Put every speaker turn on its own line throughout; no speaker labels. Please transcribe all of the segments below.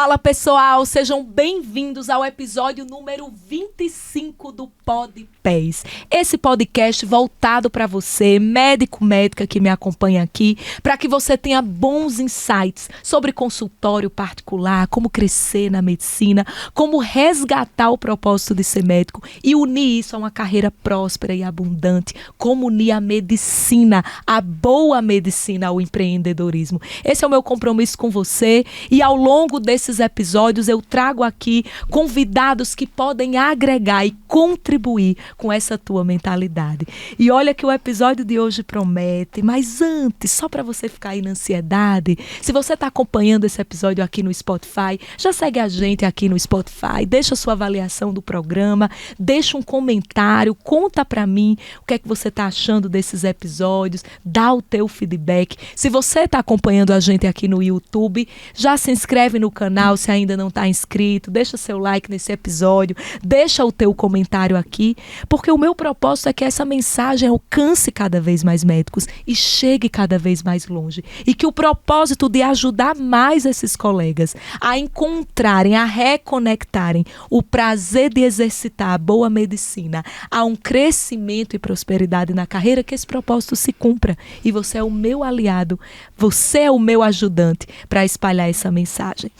Fala, pessoal, sejam bem-vindos ao episódio número 25 do PodPés. Esse podcast voltado para você, médico, médica que me acompanha aqui, para que você tenha bons insights sobre consultório particular, como crescer na medicina, como resgatar o propósito de ser médico e unir isso a uma carreira próspera e abundante, como unir a medicina, a boa medicina ao empreendedorismo. Esse é o meu compromisso com você e ao longo desses episódios eu trago aqui convidados que podem agregar e contribuir com essa tua mentalidade. E olha que o episódio de hoje promete, mas antes, só para você ficar aí na ansiedade, se você está acompanhando esse episódio aqui no Spotify, já segue a gente aqui no Spotify, deixa sua avaliação do programa, deixa um comentário, conta para mim o que é que você está achando desses episódios, dá o teu feedback. Se você está acompanhando a gente aqui no YouTube, já se inscreve no canal se ainda não está inscrito, deixa seu like nesse episódio, deixa o teu comentário aqui, porque o meu propósito é que essa mensagem alcance cada vez mais médicos e chegue cada vez mais longe. E que o propósito de ajudar mais esses colegas a encontrarem, a reconectarem o prazer de exercitar a boa medicina a um crescimento e prosperidade na carreira, que esse propósito se cumpra. E você é o meu aliado, você é o meu ajudante para espalhar essa mensagem.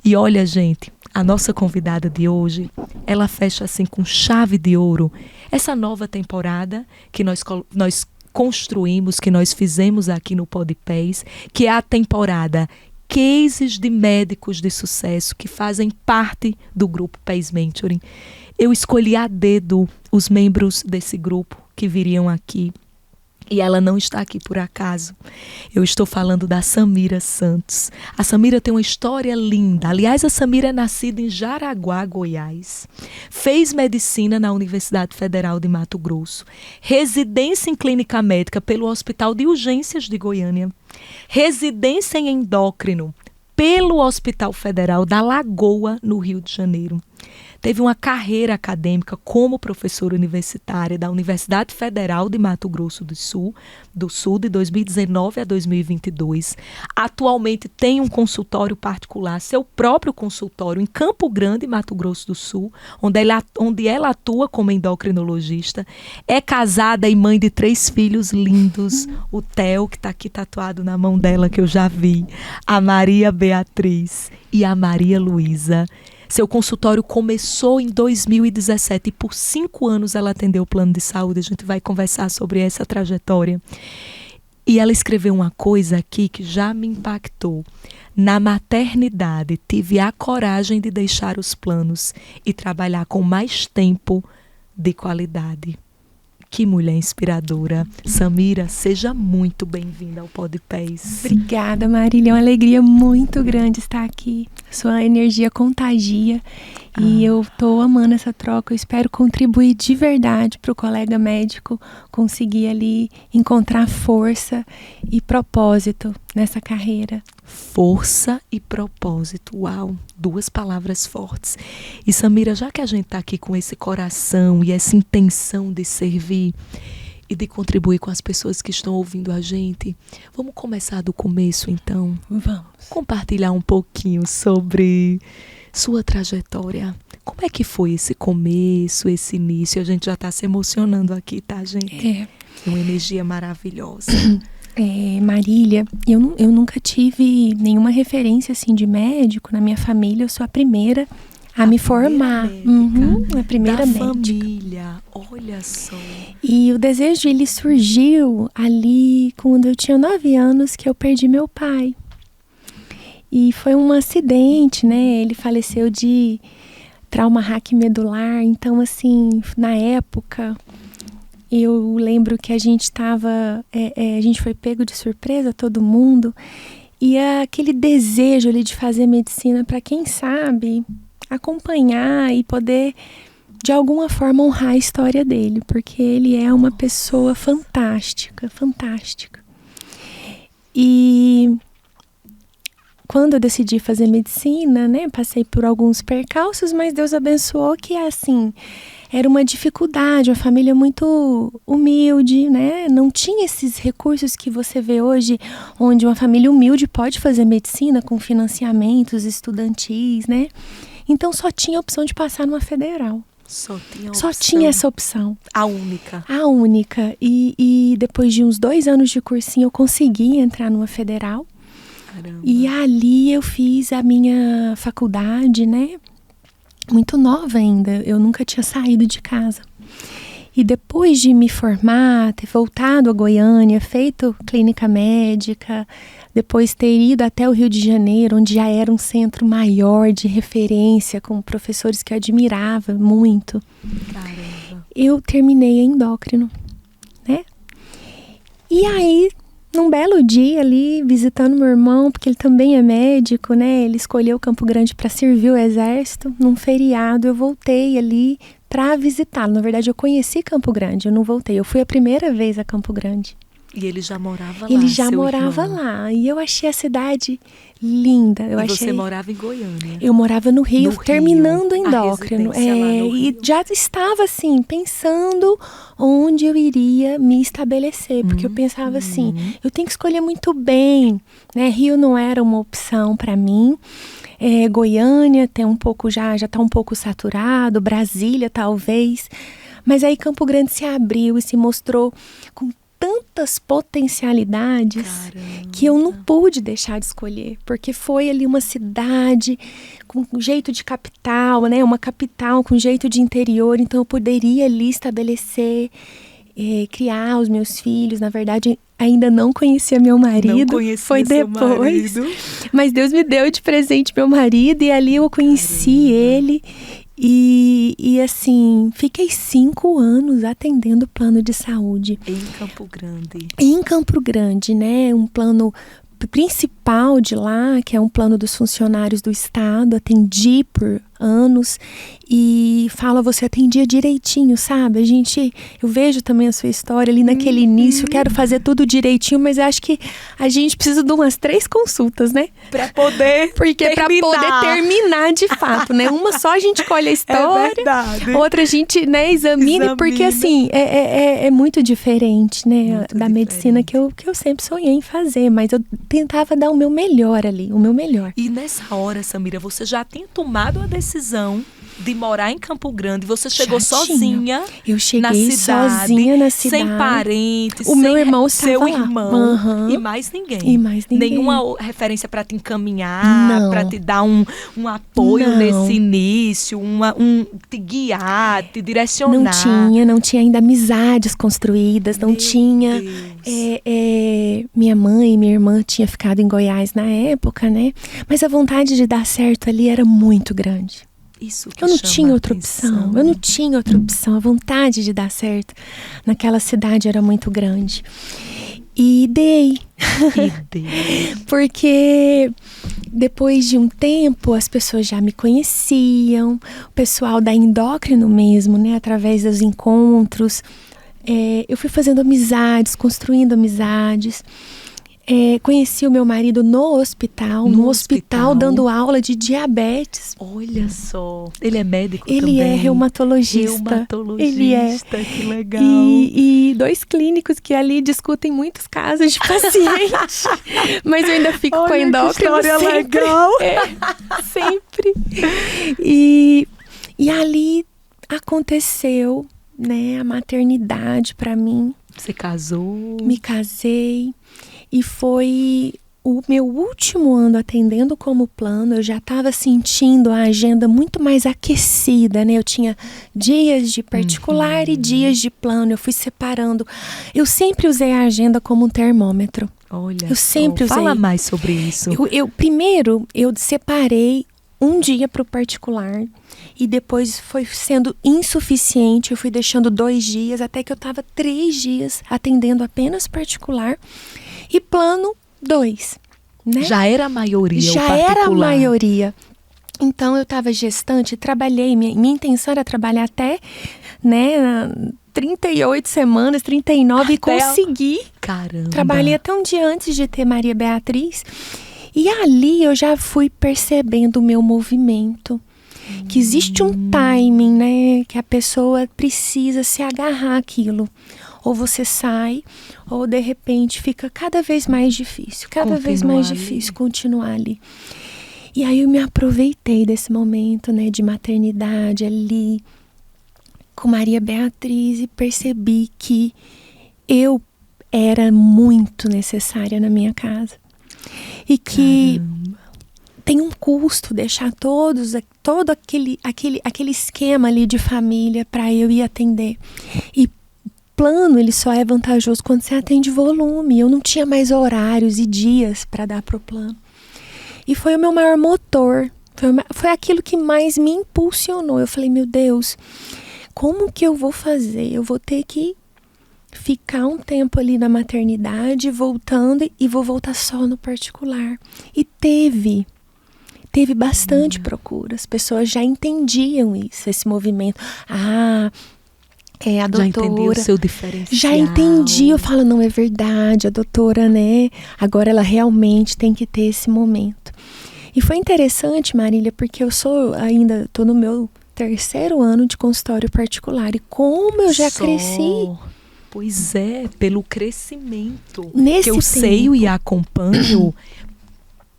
E olha, gente, a nossa convidada de hoje, ela fecha assim com chave de ouro essa nova temporada que nós construímos, que nós fizemos aqui no PodPés, que é a temporada Cases de Médicos de Sucesso que fazem parte do grupo Pés Mentoring. Eu escolhi a dedo os membros desse grupo que viriam aqui. E ela não está aqui por acaso. Eu estou falando da Samira Santos. A Samira tem uma história linda. Aliás, a Samira é nascida em Jaraguá, Goiás. Fez medicina na Universidade Federal de Mato Grosso. Residência em clínica médica pelo Hospital de Urgências de Goiânia. Residência em endócrino pelo Hospital Federal da Lagoa, no Rio de Janeiro. Teve uma carreira acadêmica como professora universitária da Universidade Federal de Mato Grosso do Sul de 2019 a 2022. Atualmente tem um consultório particular, seu próprio consultório em Campo Grande, Mato Grosso do Sul, onde ela atua como endocrinologista. É casada e mãe de 3 filhos lindos. O Theo, que está aqui tatuado na mão dela, que eu já vi. A Maria Beatriz e a Maria Luísa. Seu consultório começou em 2017 e por 5 anos ela atendeu o plano de saúde. A gente vai conversar sobre essa trajetória. E ela escreveu uma coisa aqui que já me impactou. Na maternidade, tive a coragem de deixar os planos e trabalhar com mais tempo de qualidade. Que mulher inspiradora. Samira, seja muito bem-vinda ao PodPés.
Obrigada, Marília. É uma alegria muito grande estar aqui. Sua energia contagia e eu estou amando essa troca. Eu espero contribuir de verdade para o colega médico conseguir ali encontrar força e propósito nessa carreira.
Força e propósito. Uau, 2 palavras fortes. E Samira, já que a gente está aqui com esse coração e essa intenção de servir e de contribuir com as pessoas que estão ouvindo a gente, vamos começar do começo então?
Vamos.
Compartilhar um pouquinho sobre sua trajetória. Como é que foi esse começo, esse início? A gente já está se emocionando aqui, tá, gente?
É
uma energia maravilhosa.
Marília, eu nunca tive nenhuma referência assim de médico na minha família. Eu sou a primeira a me formar. A primeira médica.
Família, olha só.
E o desejo, ele surgiu ali quando eu tinha 9 anos, que eu perdi meu pai. E foi um acidente, né? Ele faleceu de trauma raquimedular. Então, assim, na época, eu lembro que a gente a gente foi pego de surpresa, todo mundo. E aquele desejo ali de fazer medicina para, quem sabe, acompanhar e poder, de alguma forma, honrar a história dele. Porque ele é uma pessoa fantástica, fantástica. E quando eu decidi fazer medicina, né, passei por alguns percalços, mas Deus abençoou que, assim, era uma dificuldade, uma família muito humilde, né? Não tinha esses recursos que você vê hoje, onde uma família humilde pode fazer medicina com financiamentos estudantis, né? Então só tinha a opção de passar numa federal. Só tinha essa opção.
A única.
A única. E depois de uns 2 anos de cursinho eu consegui entrar numa federal.
Caramba.
E ali eu fiz a minha faculdade, né? Muito nova ainda, eu nunca tinha saído de casa. E depois de me formar, ter voltado a Goiânia, feito clínica médica, depois ter ido até o Rio de Janeiro, onde já era um centro maior de referência, com professores que eu admirava muito.
Caramba.
Eu terminei a endócrino, né? E aí, num belo dia ali, visitando meu irmão, porque ele também é médico, né? Ele escolheu Campo Grande para servir o exército. Num feriado, eu voltei ali para visitá-lo. Na verdade, eu conheci Campo Grande, eu não voltei. Eu fui a primeira vez a Campo Grande.
E ele já morava lá?
Ele já
seu
morava
irmão.
lá. E eu achei a cidade linda.
Você morava em Goiânia?
Eu morava no Rio, terminando endócrino.
A residência lá no
E
Rio.
já estava assim, pensando onde eu iria me estabelecer. Porque eu pensava assim, eu tenho que escolher muito bem, né? Rio não era uma opção para mim. Goiânia tem um pouco já está um pouco saturado, Brasília talvez. Mas aí Campo Grande se abriu e se mostrou com tantas potencialidades.
Caramba.
Que eu não pude deixar de escolher, porque foi ali uma cidade com jeito de capital, né? Uma capital com jeito de interior, então eu poderia ali estabelecer, criar os meus filhos. Na verdade, ainda não conhecia meu marido,
não conhecia
foi depois.
Marido.
Mas Deus me deu de presente meu marido e ali eu conheci ele. E assim, fiquei 5 anos atendendo plano de saúde.
Em Campo Grande.
Em Campo Grande, né? Um plano principal de lá, que é um plano dos funcionários do Estado, atendi por anos e você atendia direitinho, sabe? Eu vejo também a sua história ali naquele início, quero fazer tudo direitinho, mas eu acho que a gente precisa de umas 3 consultas, né?
Para poder
poder terminar de fato, né? Uma só a gente colhe a história, outra a gente, né, examina, porque assim, é muito diferente, né?
Muito
da
diferente.
Medicina que eu sempre sonhei em fazer, mas eu tentava dar o meu melhor ali, o meu melhor.
E nessa hora, Samira, você já tinha tomado a decisão de morar em Campo Grande? Você chegou sozinha?
Eu cheguei
na cidade,
sozinha na cidade.
Sem parentes,
o meu irmão estava
seu
lá.
irmão e mais ninguém. Nenhuma referência para te encaminhar, para te dar um apoio nesse início, te guiar, te direcionar.
Não tinha ainda amizades construídas, não tinha. Minha mãe e minha irmã tinham ficado em Goiás na época, né? Mas a vontade de dar certo ali era muito grande.
Isso que
eu não
chama
tinha outra
atenção.
opção. Eu não tinha outra opção. A vontade de dar certo naquela cidade era muito grande. E dei. Porque depois de um tempo as pessoas já me conheciam, o pessoal da endócrino mesmo, né? Através dos encontros. Eu fui fazendo amizades, construindo amizades. Conheci o meu marido no hospital, dando aula de diabetes.
Olha só, ele é médico
também? Ele é reumatologista. Ele é.
Que legal.
E 2 clínicos que ali discutem muitos casos de paciente. Mas eu ainda fico com a endócrina sempre.
Legal.
Sempre. E ali aconteceu, né, a maternidade para mim.
Você casou?
Me casei. E foi o meu último ano atendendo como plano. Eu já estava sentindo a agenda muito mais aquecida, né? Eu tinha dias de particular e dias de plano. Eu fui separando. Eu sempre usei a agenda como um termômetro.
Olha,
eu sempre usei.
Fala mais sobre isso.
Primeiro, eu separei um dia para o particular e depois foi sendo insuficiente. Eu fui deixando 2 dias até que eu estava 3 dias atendendo apenas particular. E plano 2, né?
Já era a maioria,
Já era a maioria. Então, eu estava gestante, trabalhei. Minha intenção era trabalhar até, né, 38 semanas, 39, e consegui.
Caramba!
Trabalhei até um dia antes de ter Maria Beatriz. E ali eu já fui percebendo o meu movimento. Que existe um timing, né? Que a pessoa precisa se agarrar àquilo. Ou você sai, ou de repente fica cada vez mais difícil. Cada vez mais difícil continuar ali. E aí eu me aproveitei desse momento, né? De maternidade ali, com Maria Beatriz, e percebi que eu era muito necessária na minha casa. E que tem um custo deixar todo aquele esquema ali de família para eu ir atender. E plano, ele só é vantajoso quando você atende volume. Eu não tinha mais horários e dias para dar pro plano. E foi o meu maior motor. Foi aquilo que mais me impulsionou. Eu falei, meu Deus, como que eu vou fazer? Eu vou ter que ficar um tempo ali na maternidade, voltando, e vou voltar só no particular. E teve bastante procura. As pessoas já entendiam isso, esse movimento. A doutora
já entendi o seu diferencial.
Já entendi. Eu falo, não, é verdade, a doutora, né? Agora ela realmente tem que ter esse momento. E foi interessante, Marília, porque eu tô no meu 3º ano de consultório particular. E como eu já cresci.
Pois é, pelo crescimento
nesse
que eu
tempo.
sei e acompanho,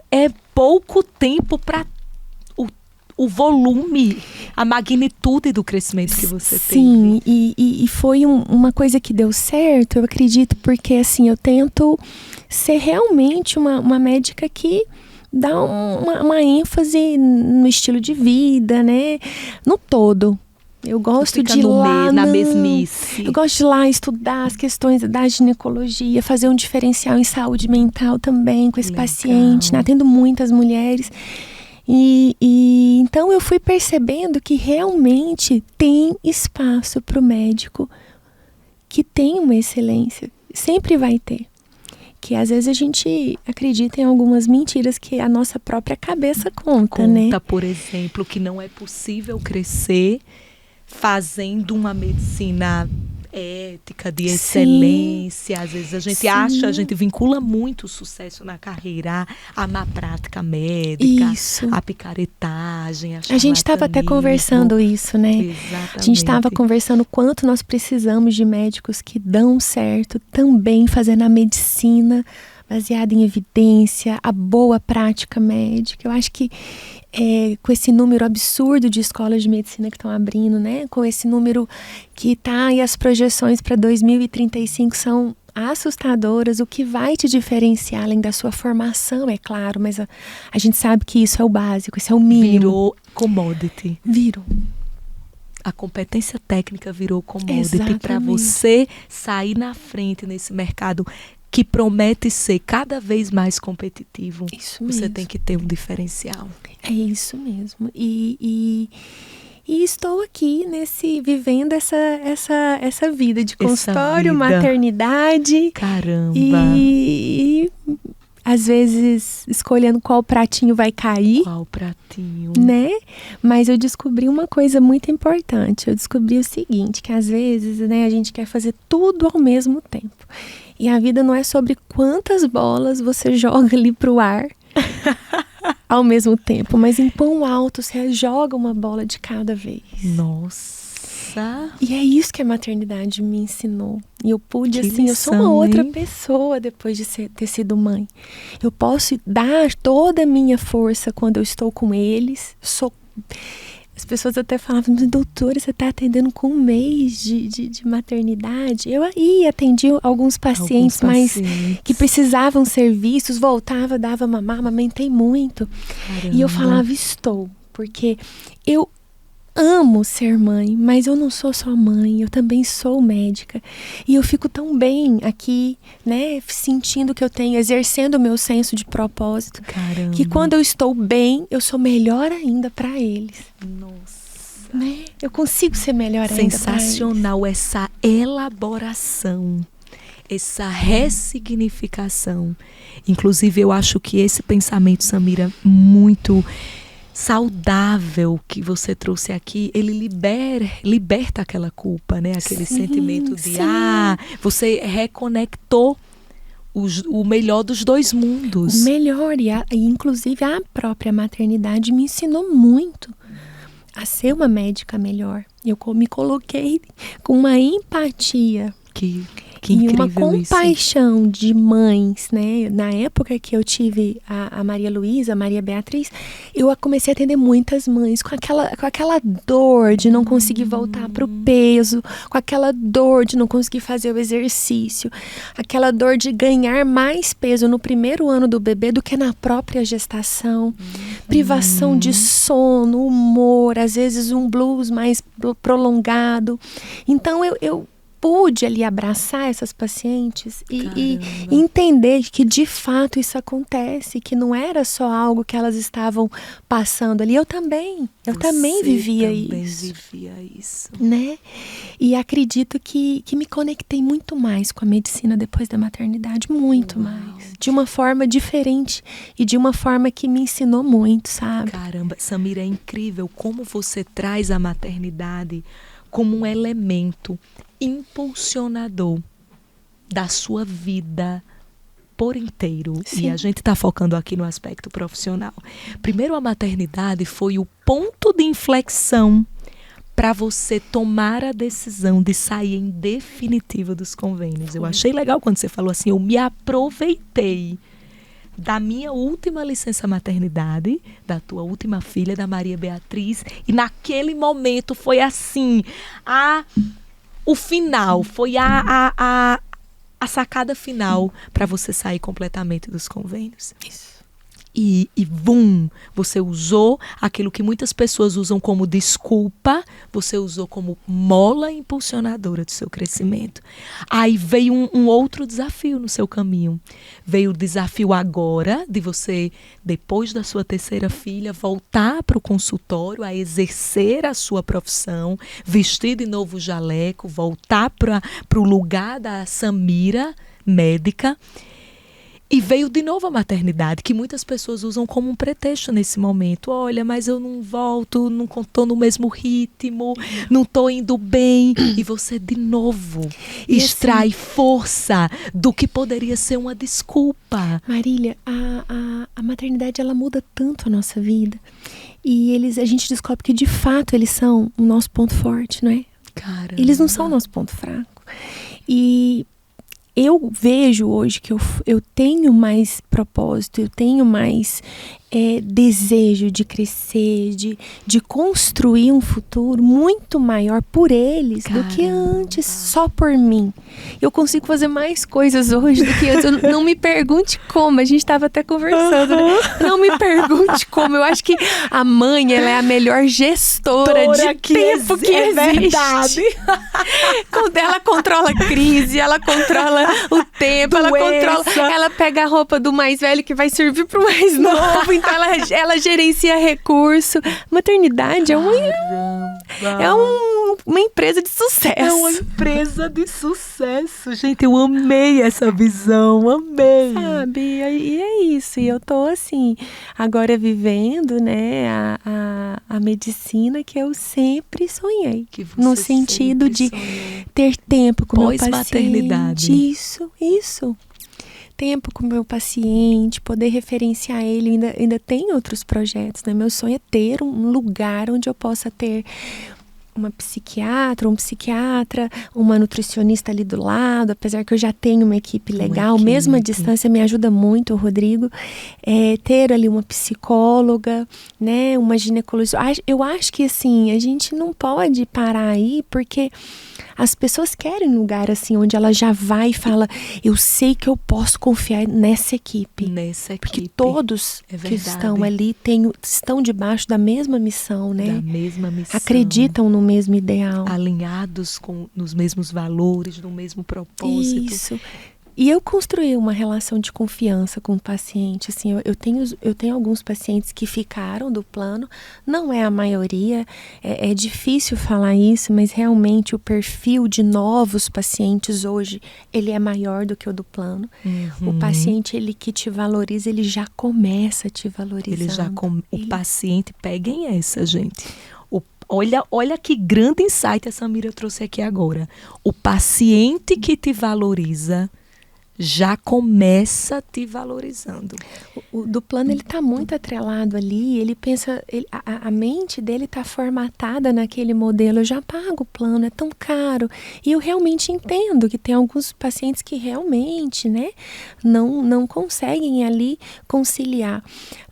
é pouco tempo para o volume, a magnitude do crescimento que você teve.
Sim, e foi uma coisa que deu certo, eu acredito, porque assim, eu tento ser realmente uma médica que dá uma ênfase no estilo de vida, né? No todo. Eu gosto de ir lá
na mesmice.
Eu gosto de ir lá estudar as questões da ginecologia, fazer um diferencial em saúde mental também com esse paciente, né? Atendo muitas mulheres. E então eu fui percebendo que realmente tem espaço para o médico que tem uma excelência. Sempre vai ter. Que às vezes a gente acredita em algumas mentiras que a nossa própria cabeça conta, né?
Conta, por exemplo, que não é possível crescer fazendo uma medicina ética, de excelência. Às vezes a gente acha, a gente vincula muito o sucesso na carreira à má prática médica, à picaretagem,
a gente estava até conversando isso, né?
Exatamente.
A gente estava conversando o quanto nós precisamos de médicos que dão certo também fazendo a medicina baseada em evidência, a boa prática médica. Eu acho que com esse número absurdo de escolas de medicina que estão abrindo, né? Com esse número que tá, e as projeções para 2035 são assustadoras. O que vai te diferenciar, além da sua formação, é claro, mas a gente sabe que isso é o básico, isso é o mínimo.
Virou commodity.
Virou.
A competência técnica virou commodity para você sair na frente nesse mercado que promete ser cada vez mais competitivo.
Isso mesmo.
Você tem que ter um diferencial.
É isso mesmo. E estou aqui vivendo essa vida de consultório, maternidade.
Caramba!
E às vezes escolhendo qual pratinho vai cair.
Qual pratinho?
Né? Mas eu descobri uma coisa muito importante. Eu descobri o seguinte, que às vezes, né, a gente quer fazer tudo ao mesmo tempo. E a vida não é sobre quantas bolas você joga ali pro ar ao mesmo tempo, mas em quão alto você joga uma bola de cada vez.
Nossa!
E é isso que a maternidade me ensinou. E eu pude, assim, eu sou uma outra pessoa depois de ter sido mãe. Eu posso dar toda a minha força quando eu estou com eles. As pessoas até falavam, mas doutora, você está atendendo com um mês de maternidade? Eu aí atendi alguns pacientes, mas que precisavam ser vistos, voltava, dava mamar, amamentei muito. Caramba. E eu falava, porque eu amo ser mãe, mas eu não sou só mãe, eu também sou médica. E eu fico tão bem aqui, né, sentindo que eu tenho, exercendo o meu senso de propósito.
Caramba.
Que quando eu estou bem, eu sou melhor ainda para eles.
Nossa.
Né? Eu consigo ser melhor ainda.
Sensacional essa elaboração, essa ressignificação. Inclusive, eu acho que esse pensamento, Samira, muito saudável que você trouxe aqui, ele liberta aquela culpa, né? Aquele sentimento de você reconectou o melhor dos dois mundos.
O melhor, e inclusive a própria maternidade me ensinou muito. a ser uma médica melhor. Eu me coloquei com uma empatia.
Que
e uma
incrível
compaixão isso. De mães, né? Na época que eu tive a Maria Luísa, a Maria Beatriz, eu comecei a atender muitas mães com aquela dor de não conseguir voltar para o peso, com aquela dor de não conseguir fazer o exercício, aquela dor de ganhar mais peso no primeiro ano do bebê do que na própria gestação, privação de sono, humor, às vezes um blues mais prolongado. Então eu pude ali abraçar essas pacientes e entender que de fato isso acontece, que não era só algo que elas estavam passando ali. Eu também vivia isso. Né? E acredito que me conectei muito mais com a medicina depois da maternidade, muito mais. De uma forma diferente e de uma forma que me ensinou muito, sabe?
Caramba, Samira, é incrível como você traz a maternidade como um elemento impulsionador da sua vida por inteiro. Sim. E a gente está focando aqui no aspecto profissional. Primeiro, a maternidade foi o ponto de inflexão para você tomar a decisão de sair em definitivo dos convênios. Eu achei legal quando você falou assim, eu me aproveitei da minha última licença maternidade, da tua última filha, da Maria Beatriz, e naquele momento foi assim, o final, foi a sacada final para você sair completamente dos convênios.
Isso.
E você usou aquilo que muitas pessoas usam como desculpa, você usou como mola impulsionadora do seu crescimento. Aí veio um outro desafio no seu caminho. Veio o desafio agora de você, depois da sua terceira filha, voltar para o consultório, a exercer a sua profissão, vestir de novo o jaleco, voltar para o lugar da Samira, médica. E veio de novo a maternidade, que muitas pessoas usam como um pretexto nesse momento. Olha, mas eu não volto, não estou no mesmo ritmo, não estou indo bem. E você, de novo, extrai força do que poderia ser uma desculpa.
Marília, a maternidade, ela muda tanto a nossa vida. E a gente descobre que, de fato, eles são o nosso ponto forte, não é?
Caramba.
Eles não são o nosso ponto fraco. E eu vejo hoje que eu tenho mais propósito, eu tenho mais desejo de crescer, de construir um futuro muito maior por eles. Caramba. Do que antes, só por mim. Eu consigo fazer mais coisas hoje do que antes. Não me pergunte como, a gente estava até conversando, né? Não me pergunte como. Eu acho que a mãe, ela é a melhor gestora de tempo que existe.
Verdade.
Quando ela controla a crise, ela controla o tempo, ela pega a roupa do mais velho que vai servir pro mais novo, então ela gerencia recurso. Maternidade é uma empresa de sucesso.
É uma empresa de sucesso. Gente, eu amei essa visão, amei.
Sabe, e é isso. E eu tô assim, agora vivendo, né, a medicina que eu sempre sonhei. No sentido de ter tempo com o meu paciente.
Pós-maternidade.
Isso. Tempo com o meu paciente, poder referenciar ele. Ainda tem outros projetos, né? Meu sonho é ter um lugar onde eu possa ter uma psiquiatra, um psiquiatra, uma nutricionista ali do lado, apesar que eu já tenho uma equipe legal, mesmo a distância me ajuda muito, o Rodrigo, ter ali uma psicóloga, né, uma ginecologista. Eu acho que assim, a gente não pode parar aí, porque as pessoas querem um lugar assim, onde ela já vai e fala, eu sei que eu posso confiar nessa equipe. Porque todos que estão ali estão debaixo da mesma missão, né?
Da mesma missão.
Acreditam no mesmo ideal.
Alinhados nos mesmos valores, no mesmo propósito.
Isso. E eu construí uma relação de confiança com o paciente. Assim, eu tenho alguns pacientes que ficaram do plano, não é a maioria, é difícil falar isso, mas realmente o perfil de novos pacientes hoje, ele é maior do que o do plano. Uhum. O paciente, ele que te valoriza, ele já começa te valorizando.
O paciente, peguem essa, gente. Olha que grande insight a Samira trouxe aqui agora. O paciente que te valoriza já começa te valorizando.
O do plano, ele tá muito atrelado ali, ele pensa, a mente dele tá formatada naquele modelo, eu já pago o plano, é tão caro. E eu realmente entendo que tem alguns pacientes que realmente, né, não conseguem ali conciliar.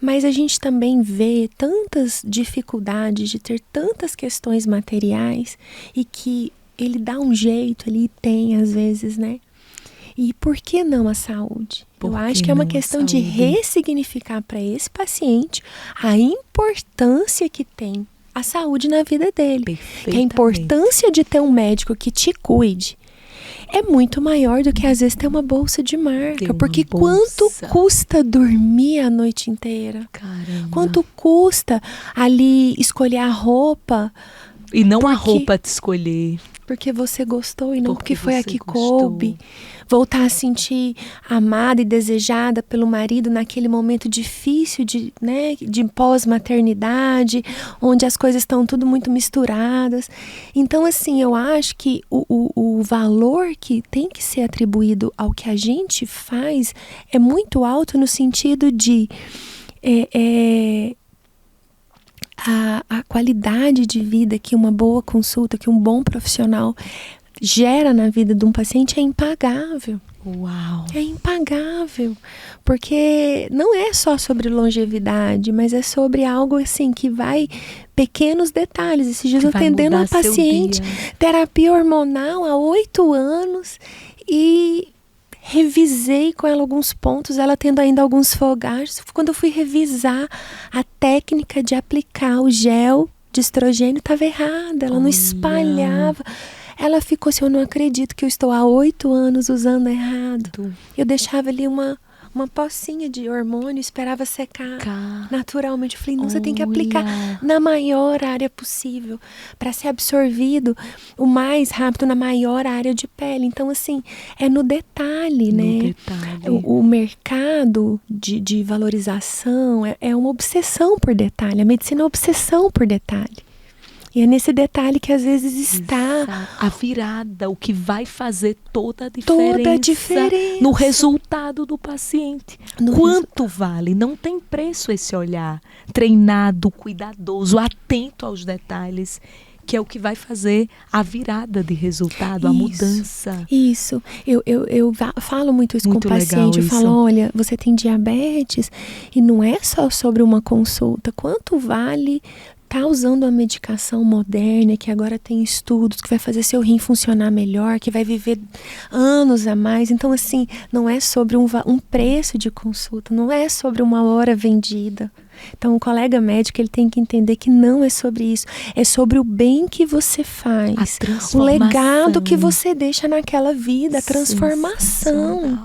Mas a gente também vê tantas dificuldades de ter tantas questões materiais e que ele dá um jeito, ele tem às vezes, né? E por que não a saúde? Eu acho que é uma questão de ressignificar para esse paciente a importância que tem a saúde na vida dele. Que a importância de ter um médico que te cuide é muito maior do que às vezes ter uma bolsa de marca. Porque quanto custa dormir a noite inteira?
Caramba.
Quanto custa ali escolher a roupa?
E não a roupa te escolher.
Porque você gostou e não porque foi a que coube. Voltar a sentir amada e desejada pelo marido naquele momento difícil de pós-maternidade, onde as coisas estão tudo muito misturadas. Então, assim, eu acho que o valor que tem que ser atribuído ao que a gente faz é muito alto no sentido de a qualidade de vida que uma boa consulta, que um bom profissional gera na vida de um paciente é impagável.
Uau!
É impagável, porque não é só sobre longevidade, mas é sobre algo assim que vai, pequenos detalhes. Esses dias eu atendendo uma paciente, terapia hormonal há 8 anos e revisei com ela alguns pontos, ela tendo ainda alguns fogachos. Quando eu fui revisar a técnica de aplicar o gel de estrogênio, estava errada, ela não espalhava. Ela ficou assim, eu não acredito que eu estou há 8 anos usando errado. Eu deixava ali uma pocinha de hormônio, esperava secar naturalmente. Eu falei, não, você tem que aplicar na maior área possível para ser absorvido o mais rápido na maior área de pele. Então, assim, é no detalhe, né? O mercado de valorização é uma obsessão por detalhe. A medicina é uma obsessão por detalhe. E é nesse detalhe que às vezes está
a virada, o que vai fazer toda a diferença no resultado do paciente. Quanto vale? Não tem preço esse olhar treinado, cuidadoso, atento aos detalhes, que é o que vai fazer a virada de resultado, a mudança.
Isso. Eu falo muito isso com o paciente. Eu falo, olha, você tem diabetes e não é só sobre uma consulta. Quanto vale tá usando a medicação moderna, que agora tem estudos, que vai fazer seu rim funcionar melhor, que vai viver anos a mais. Então, assim, não é sobre um preço de consulta, não é sobre uma hora vendida. Então, o colega médico, ele tem que entender que não é sobre isso. É sobre o bem que você faz, o legado que você deixa naquela vida, a transformação.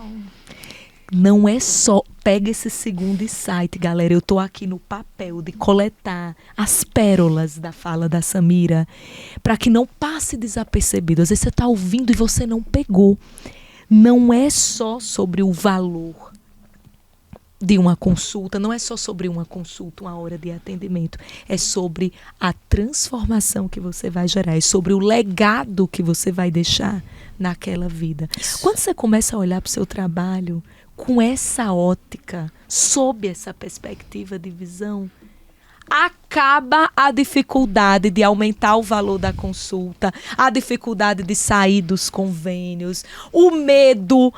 Não é só... Pega esse segundo insight, galera. Eu tô aqui no papel de coletar as pérolas da fala da Samira, para que não passe desapercebido. Às vezes você tá ouvindo e você não pegou. Não é só sobre o valor de uma consulta, não é só sobre uma consulta, uma hora de atendimento. É sobre a transformação que você vai gerar, é sobre o legado que você vai deixar naquela vida. Isso. Quando você começa a olhar para o seu trabalho com essa ótica, sob essa perspectiva de visão, acaba a dificuldade de aumentar o valor da consulta, a dificuldade de sair dos convênios, o medo,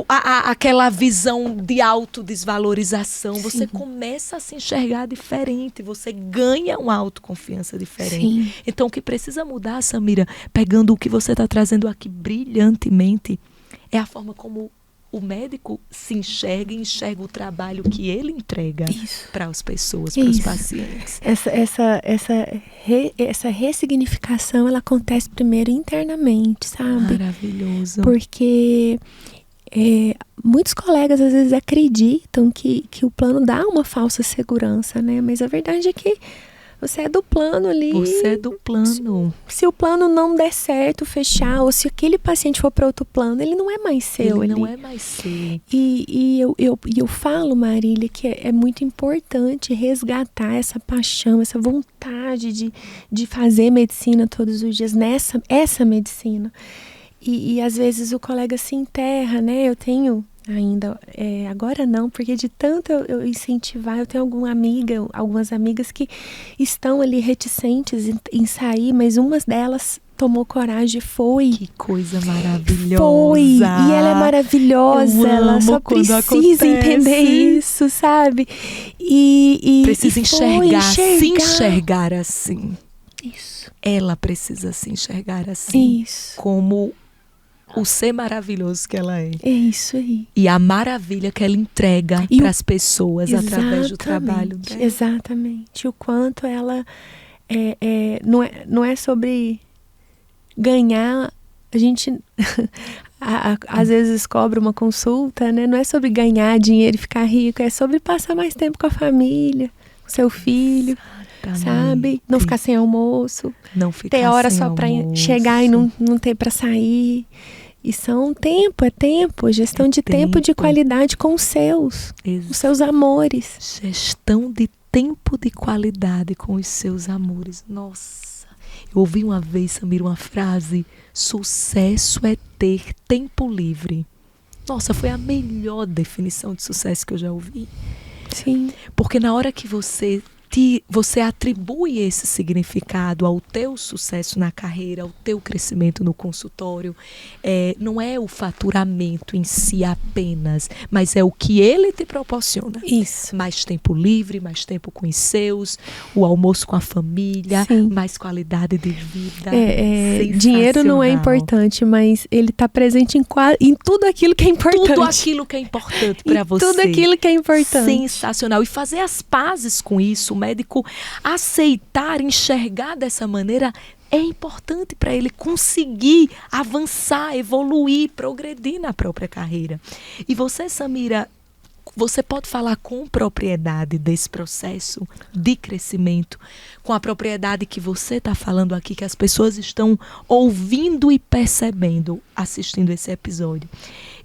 aquela visão de autodesvalorização. Sim. Você começa a se enxergar diferente, você ganha uma autoconfiança diferente. Sim. Então, o que precisa mudar, Samira, pegando o que você está trazendo aqui brilhantemente, é a forma como o médico se enxerga e enxerga o trabalho que ele entrega para as pessoas, para os pacientes.
Essa ressignificação, ela acontece primeiro internamente, sabe?
Maravilhoso.
Porque muitos colegas às vezes acreditam que o plano dá uma falsa segurança, né? Mas a verdade é que você é do plano ali.
Você é do plano.
Se o plano não der certo, fechar, ou se aquele paciente for para outro plano, ele não é mais seu.
Ele não é mais seu.
E eu falo, Marília, que é muito importante resgatar essa paixão, essa vontade de fazer medicina todos os dias, essa medicina. E às vezes o colega se enterra, né? Eu tenho ainda, agora não, porque de tanto eu incentivar, eu tenho algumas amigas que estão ali reticentes em sair, mas uma delas tomou coragem, foi.
Que coisa maravilhosa.
Foi, e ela é maravilhosa, ela só precisa entender isso, sabe?
Precisa se enxergar assim.
Isso.
Ela precisa se enxergar assim.
Isso.
Como o ser maravilhoso que ela é.
É isso aí.
E a maravilha que ela entrega para as pessoas através do trabalho dela.
Exatamente. O quanto ela não é sobre ganhar. A gente às vezes cobra uma consulta, né? Não é sobre ganhar dinheiro e ficar rico, é sobre passar mais tempo com a família, com seu filho. Sabe? Não ficar sem almoço.
Não ficar
ter hora
sem
só para chegar e não ter para sair. E é tempo, gestão de tempo de qualidade com os seus amores.
Gestão de tempo de qualidade com os seus amores. Nossa, eu ouvi uma vez, Samira, uma frase: sucesso é ter tempo livre. Nossa, foi a melhor definição de sucesso que eu já ouvi.
Sim.
Porque na hora que você atribui esse significado ao teu sucesso na carreira, ao teu crescimento no consultório, não é o faturamento em si apenas, mas é o que ele te proporciona.
Isso.
Mais tempo livre, mais tempo com os seus, o almoço com a família,
sim,
mais qualidade de vida.
Dinheiro não é importante, mas ele está presente em tudo aquilo que é importante.
Tudo aquilo que é importante para você.
Tudo aquilo que é importante.
Sensacional. E fazer as pazes com isso, o médico aceitar, enxergar dessa maneira, é importante para ele conseguir avançar, evoluir, progredir na própria carreira. E você, Samira, você pode falar com propriedade desse processo de crescimento, com a propriedade que você está falando aqui, que as pessoas estão ouvindo e percebendo assistindo esse episódio.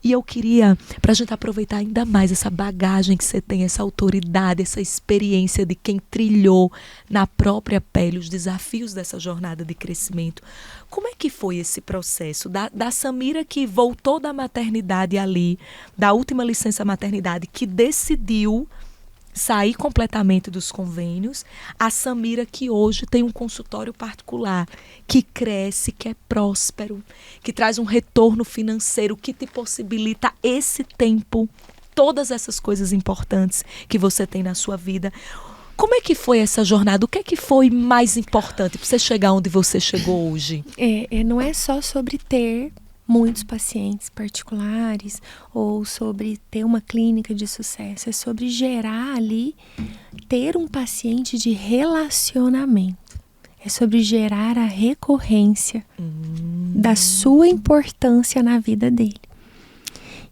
E eu queria, para a gente aproveitar ainda mais essa bagagem que você tem, essa autoridade, essa experiência de quem trilhou na própria pele os desafios dessa jornada de crescimento. Como é que foi esse processo da Samira que voltou da maternidade ali, da última licença maternidade, que decidiu sair completamente dos convênios, a Samira que hoje tem um consultório particular, que cresce, que é próspero, que traz um retorno financeiro, que te possibilita esse tempo, todas essas coisas importantes que você tem na sua vida. Como é que foi essa jornada? O que é que foi mais importante para você chegar onde você chegou hoje?
Não é só sobre ter muitos pacientes particulares ou sobre ter uma clínica de sucesso, é sobre gerar ali, ter um paciente de relacionamento, é sobre gerar a recorrência da sua importância na vida dele.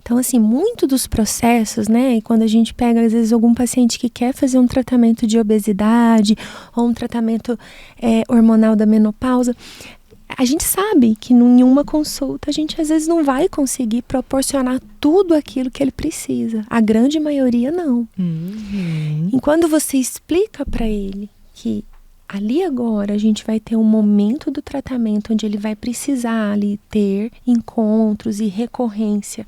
Então, assim, muito dos processos, né, e quando a gente pega, às vezes, algum paciente que quer fazer um tratamento de obesidade ou um tratamento hormonal da menopausa, a gente sabe que em uma consulta a gente às vezes não vai conseguir proporcionar tudo aquilo que ele precisa. A grande maioria não. E quando você explica para ele que ali agora a gente vai ter um momento do tratamento onde ele vai precisar ali ter encontros e recorrência,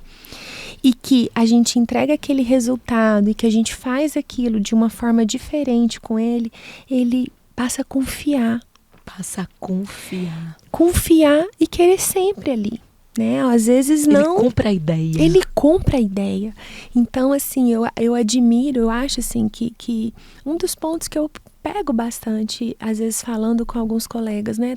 e que a gente entrega aquele resultado e que a gente faz aquilo de uma forma diferente com ele, ele passa a confiar. Confiar e querer sempre ali, né? Às vezes não. Ele compra a ideia. Então, assim, eu admiro, eu acho assim que um dos pontos que eu pego bastante, às vezes falando com alguns colegas, né?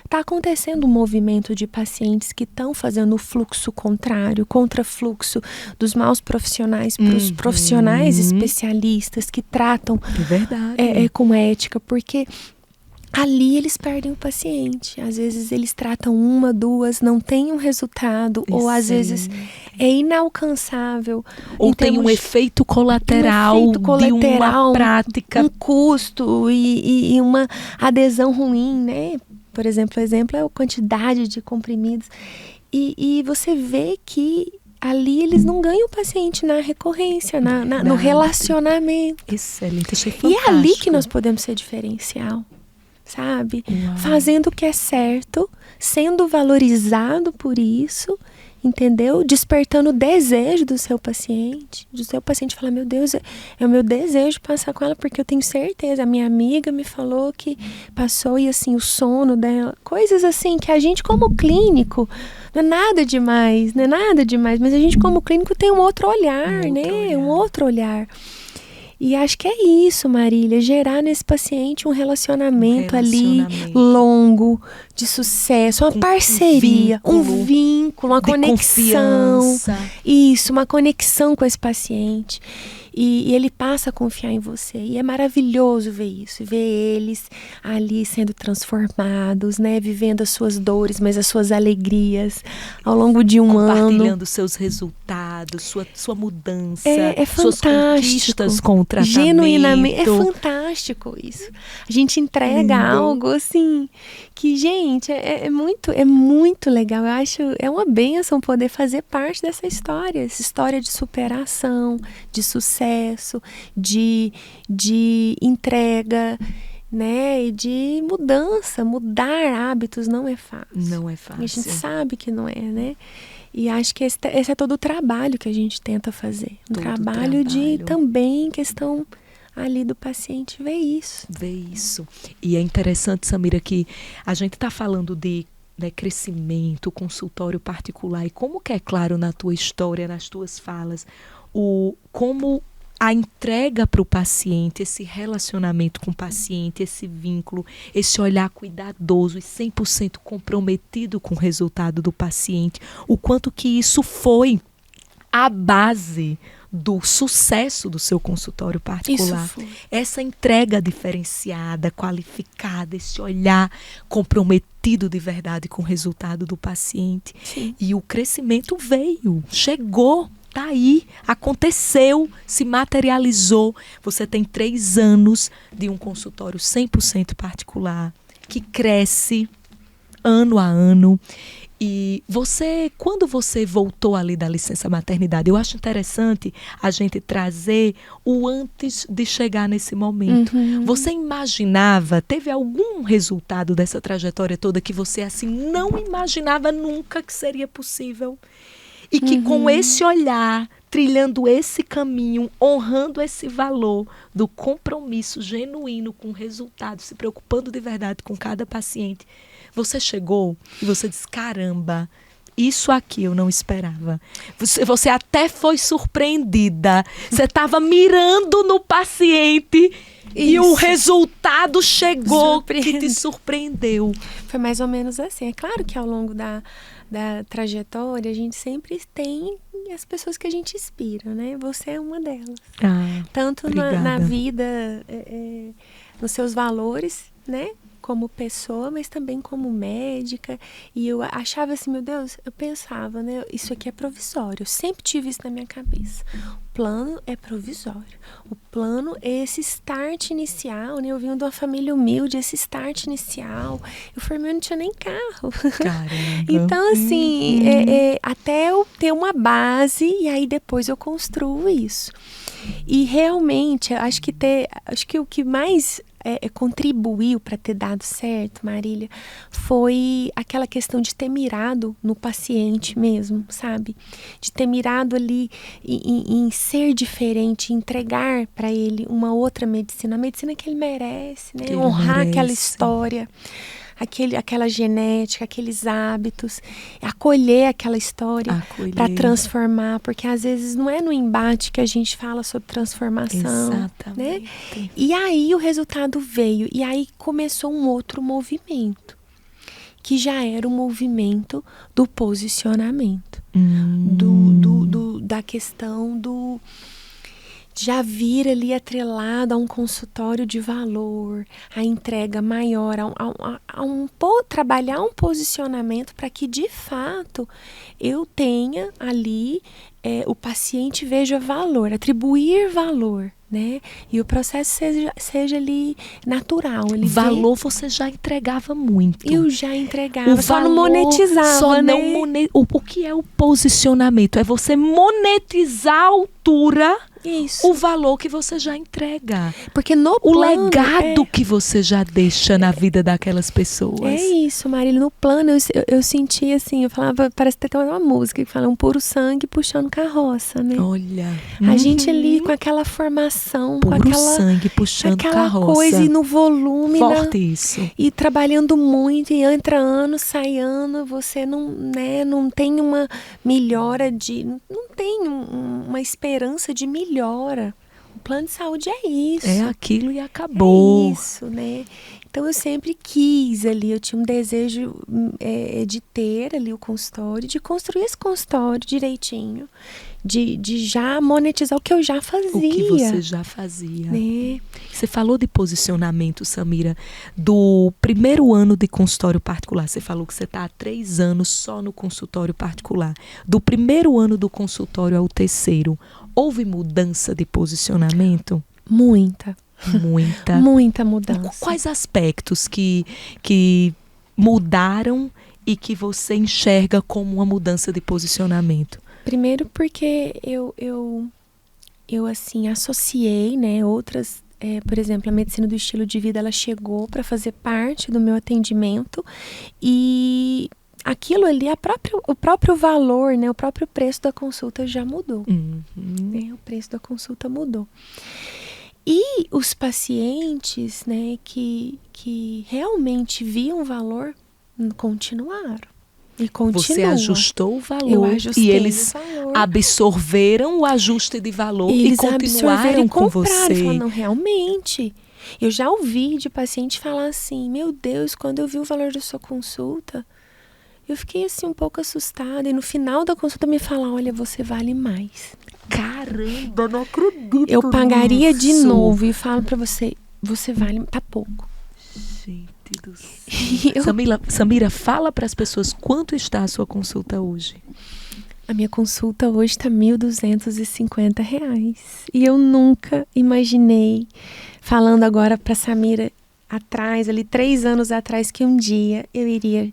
Tá acontecendo um movimento de pacientes que estão fazendo o fluxo contrário, contrafluxo dos maus profissionais para os profissionais especialistas que tratam com ética, porque ali eles perdem o paciente. Às vezes eles tratam uma, duas, não tem um resultado. Excelente. Ou às vezes é inalcançável.
Ou tem um efeito colateral de uma prática.
Um custo e uma adesão ruim, né? Por exemplo, o exemplo é a quantidade de comprimidos. E você vê que ali eles não ganham o paciente na recorrência, no relacionamento.
Excelente, achei fantástico.
E é ali que nós podemos ser diferencial. sabe?
Uau.
Fazendo o que é certo, sendo valorizado por isso, entendeu? Despertando o desejo do seu paciente falar, meu Deus, é o meu desejo passar com ela, porque eu tenho certeza, a minha amiga me falou que passou, e assim, o sono dela, coisas assim, que a gente como clínico, não é nada demais, mas a gente como clínico tem um outro olhar, um outro olhar. E acho que é isso, Marília, gerar nesse paciente um relacionamento ali longo, de sucesso, uma parceria, um vínculo, uma conexão.
Confiança.
Isso, uma conexão com esse paciente. E ele passa a confiar em você. E é maravilhoso ver isso, ver eles ali sendo transformados, né? Vivendo as suas dores, mas as suas alegrias ao longo de um ano.
Compartilhando seus resultados, sua mudança,
é
suas conquistas com o tratamento.
Genuinamente, é fantástico isso. A gente entrega algo assim, que, gente, é muito legal. Eu acho, é uma bênção poder fazer parte dessa história. Essa história de superação, de sucesso, de entrega, né, e de mudança. Mudar hábitos não é fácil.
Não é fácil.
A gente sabe que não é, né? E acho que esse é todo o trabalho que a gente tenta fazer. Um trabalho de também questão ali do paciente ver isso.
E é interessante, Samira, que a gente está falando de crescimento, consultório particular, e como que é claro na tua história, nas tuas falas, como a entrega para o paciente, esse relacionamento com o paciente, esse vínculo, esse olhar cuidadoso e 100% comprometido com o resultado do paciente, o quanto que isso foi a base do sucesso do seu consultório particular. Essa entrega diferenciada, qualificada, esse olhar comprometido de verdade com o resultado do paciente.
Sim.
E o crescimento veio, chegou. Tá aí, aconteceu, se materializou. Você tem 3 anos de um consultório 100% particular, que cresce ano a ano. E quando você voltou ali da licença maternidade, eu acho interessante a gente trazer o antes de chegar nesse momento.
Uhum.
Você imaginava, teve algum resultado dessa trajetória toda que você assim não imaginava nunca que seria possível? E que com esse olhar, trilhando esse caminho, honrando esse valor do compromisso genuíno com o resultado, se preocupando de verdade com cada paciente, você chegou e você disse, caramba, isso aqui eu não esperava. Você até foi surpreendida. Você estava mirando no paciente e o resultado chegou que te surpreendeu.
Foi mais ou menos assim. É claro que ao longo da trajetória, a gente sempre tem as pessoas que a gente inspira, né? Você é uma delas. Tanto na vida, nos seus valores, né? Como pessoa, mas também como médica. E eu achava assim, meu Deus, eu pensava, né? Isso aqui é provisório. Eu sempre tive isso na minha cabeça. O plano é provisório. O plano é esse start inicial, né? Eu vim de uma família humilde, esse start inicial. Eu formei, eu não tinha nem carro.
Caramba.
Então, assim, até eu ter uma base e aí depois eu construo isso. E realmente, acho que o que mais contribuiu para ter dado certo, Marília, foi aquela questão de ter mirado no paciente mesmo, sabe? De ter mirado ali em ser diferente, entregar para ele uma outra medicina, a medicina que ele merece, né? Honrar aquela história, aquela genética, aqueles hábitos, acolher aquela história para transformar, porque às vezes não é no embate que a gente fala sobre transformação.
Exatamente.
Né? E aí o resultado veio, e aí começou um outro movimento, que já era o movimento do posicionamento, da questão do já vir ali atrelado a um consultório de valor, a entrega maior, trabalhar um posicionamento para que de fato eu tenha ali, o paciente veja valor, atribuir valor, né? E o processo seja ali natural.
Valor você já entregava muito.
Eu já entregava, só não monetizava, né?
O que é o posicionamento? É você monetizar a altura
Isso.
o valor que você já entrega.
Porque no
O
plano,
legado que você já deixa na vida daquelas pessoas.
É isso, Marília. No plano, eu senti assim, eu falava, parece até uma música que fala um puro sangue puxando carroça, né?
Olha.
A gente ali com aquela formação,
Puro
com aquela,
sangue puxando
aquela
carroça.
coisa e no volume,
Forte isso.
e trabalhando muito, e entra ano, sai ano, você não tem uma melhora não tem uma esperança de melhora. O plano de saúde é isso.
É aquilo e acabou.
É isso, né? Então eu sempre quis ali, eu tinha um desejo de ter ali o consultório, de construir esse consultório direitinho, de já monetizar o que eu já fazia.
O que você já fazia.
Né?
Você falou de posicionamento, Samira, do primeiro ano de consultório particular. Você falou que você está há 3 anos só no consultório particular. Do primeiro ano do consultório ao terceiro, houve mudança de posicionamento?
Muita.
Muita.
Muita mudança.
Quais aspectos que mudaram e que você enxerga como uma mudança de posicionamento?
Primeiro porque eu assim, associei, né, outras... por exemplo, a medicina do estilo de vida, ela chegou para fazer parte do meu atendimento e aquilo ali, o próprio valor, né, o próprio preço da consulta já mudou. Né, o preço da consulta mudou. E os pacientes, né, que realmente viam valor, continuaram. E continua.
Você ajustou o valor.
Eu ajustei
e eles
o valor.
absorveram o ajuste de valor
Eles
e continuaram com você.
Falaram, não, realmente. Eu já ouvi de paciente falar assim, meu Deus, quando eu vi o valor da sua consulta, eu fiquei assim um pouco assustada. E no final da consulta me falar, olha, você vale mais.
Caramba, não acredito.
Eu pagaria
nisso.
de novo e falo pra você, você vale, tá pouco.
Gente do céu. Samira, fala para as pessoas quanto está a sua consulta hoje.
A minha consulta hoje está R$ 1.250. E eu nunca imaginei, falando agora para Samira atrás, ali 3 anos atrás, que um dia eu iria